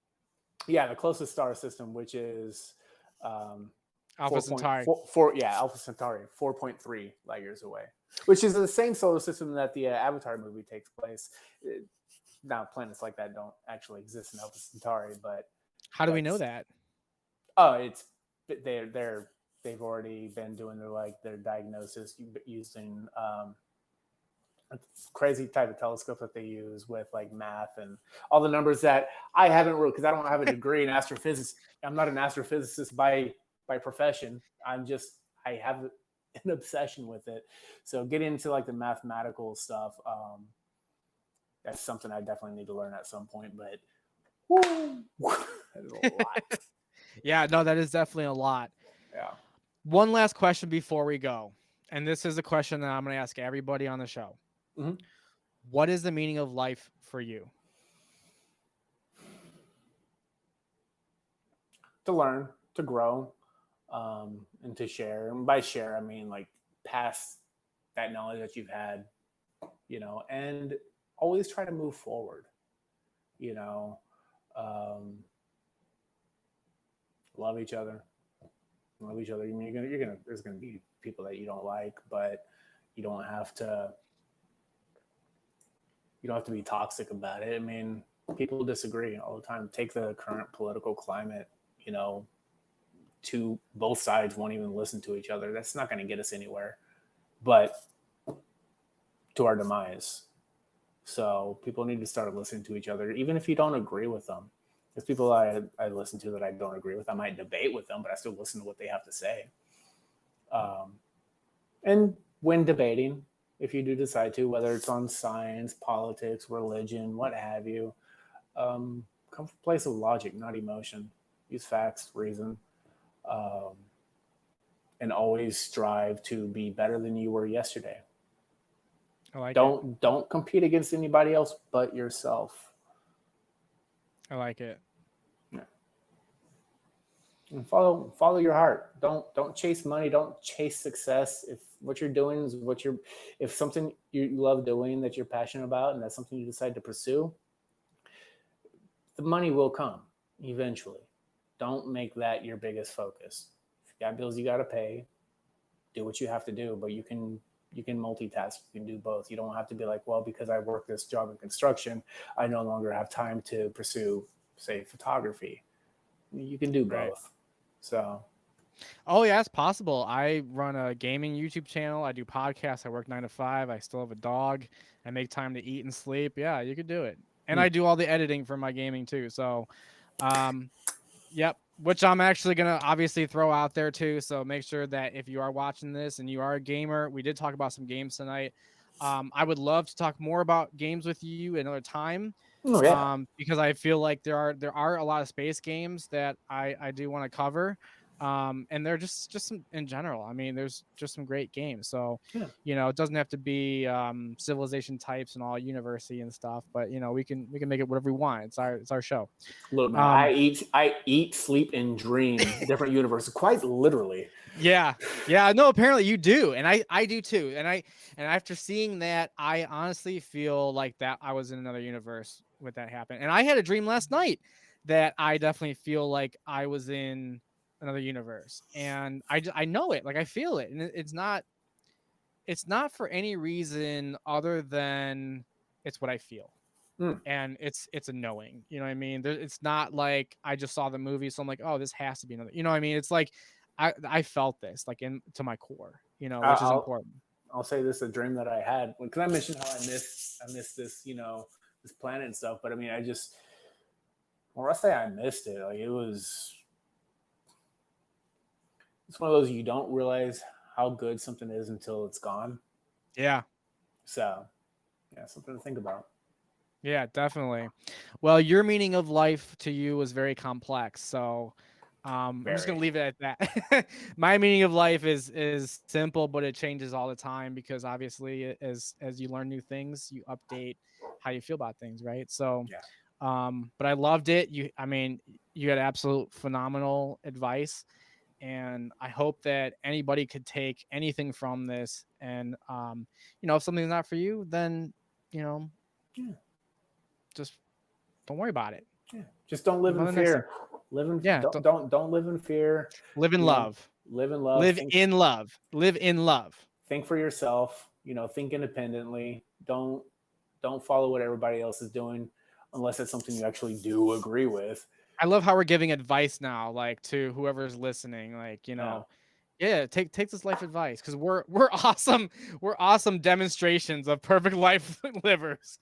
Yeah, the closest star system, which is Alpha Centauri. Alpha Centauri, 4.3 light years away, which is the same solar system that the Avatar movie takes place. Now, planets like that don't actually exist in Alpha Centauri, but how do we know that? Oh, they've already been doing their diagnosis using a crazy type of telescope that they use with like math and all the numbers that I haven't really, because I don't have a degree in astrophysics. I'm not an astrophysicist by profession. I have an obsession with it. So getting into like the mathematical stuff, that's something I definitely need to learn at some point. But that is a lot. Yeah, no, that is definitely a lot. Yeah. One last question before we go. And this is a question that I'm going to ask everybody on the show. Mm-hmm. What is the meaning of life for you? To learn, to grow, and to share. And by share, I mean like pass that knowledge that you've had, and always try to move forward, love each other. I mean, there's gonna be people that you don't like, but you don't have to be toxic about it. I mean, people disagree all the time. Take the current political climate, to both sides won't even listen to each other. That's not going to get us anywhere, but to our demise. So people need to start listening to each other, even if you don't agree with them. There's people I listen to that I don't agree with. I might debate with them, but I still listen to what they have to say. And when debating, if you do decide to, whether it's on science, politics, religion, what have you, come from a place of logic, not emotion. Use facts, reason, and always strive to be better than you were yesterday. Don't compete against anybody else but yourself. I like it. Yeah. And follow your heart. Don't chase money. Don't chase success. If what you're doing is if something you love doing that you're passionate about, and that's something you decide to pursue, the money will come eventually. Don't make that your biggest focus. If you got bills you got to pay, do what you have to do, but you can You can multitask. You can do both. You don't have to be like, well, because I work this job in construction, I no longer have time to pursue, say, photography. You can do Right. both. So, Oh yeah, it's possible. I run a gaming YouTube channel. I do podcasts. I work 9 to 5. I still have a dog. I make time to eat and sleep. Yeah, you could do it. And I do all the editing for my gaming too. So, um, yep. Which I'm actually gonna obviously throw out there too. So make sure that if you are watching this and you are a gamer, we did talk about some games tonight. I would love to talk more about games with you another time. oh yeah, Because I feel like there are a lot of space games that I do want to cover. And they're just some in general. I mean, there's just some great games. So, yeah. it doesn't have to be civilization types and all university and stuff, but we can make it whatever we want. It's our show. Look, man, Um, I eat, sleep, and dream different universes, quite literally. Yeah. Yeah. No, apparently you do. And I do too. And after seeing that, I honestly feel like that I was in another universe with that happen. And I had a dream last night that I definitely feel like I was in another universe. And I know it, like I feel it. And it's not for any reason other than it's what I feel. Mm, And it's a knowing, you know what I mean? It's not like I just saw the movie, so I'm like, oh, this has to be another. You know what I mean? It's like I felt this like to my core, which is I'll important. I'll say this: a dream that I had. Because I mentioned how I missed this, this planet and stuff. But I mean, when I say I missed it, like it's one of those you don't realize how good something is until it's gone. Yeah, So, yeah, something to think about. yeah, definitely. Well, your meaning of life to you was very complex, so I'm just gonna Very. leave it at that. My meaning of life is simple, but it changes all the time because obviously, as you learn new things, you update how you feel about things, right? So, Yeah. but I loved it. I mean, you had absolute phenomenal advice, and I hope that anybody could take anything from this. And if something's not for you, then you know, Yeah. just don't worry about it. Yeah. Just don't live Move on in to the next thing. fear. Live in Yeah, don't live in fear. live in You know, love. live in love. Live in love. Live in love. Think for yourself. Think independently. Don't follow what everybody else is doing, unless it's something you actually do agree with. I love how we're giving advice now, like to whoever's listening, like, Yeah. yeah, take this life advice because we're awesome. We're awesome demonstrations of perfect life livers.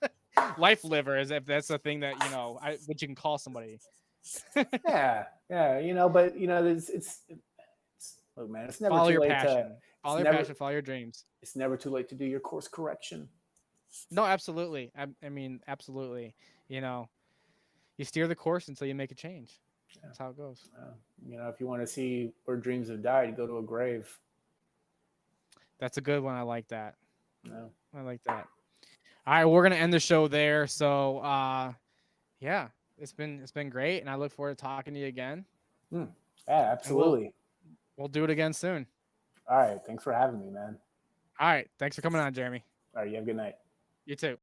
Life livers, if that's a thing that what you can call somebody. Yeah. Yeah. But it's look, man. It's never Follow too your late to. passion. It's Follow your never. passion. Follow your dreams. It's never too late to do your course correction. No, absolutely. I mean, absolutely. You know, you steer the course until you make a change. Yeah. That's how it goes. If you want to see where dreams have died, go to a grave. That's a good one. I like that. No. I like that. All right, we're gonna end the show there. So, yeah, it's been great, and I look forward to talking to you again. Yeah, And we'll absolutely. we'll do it again soon. All right. Thanks for having me, man. All right, thanks for coming on, Jeremy. All right. You have a good night. You too.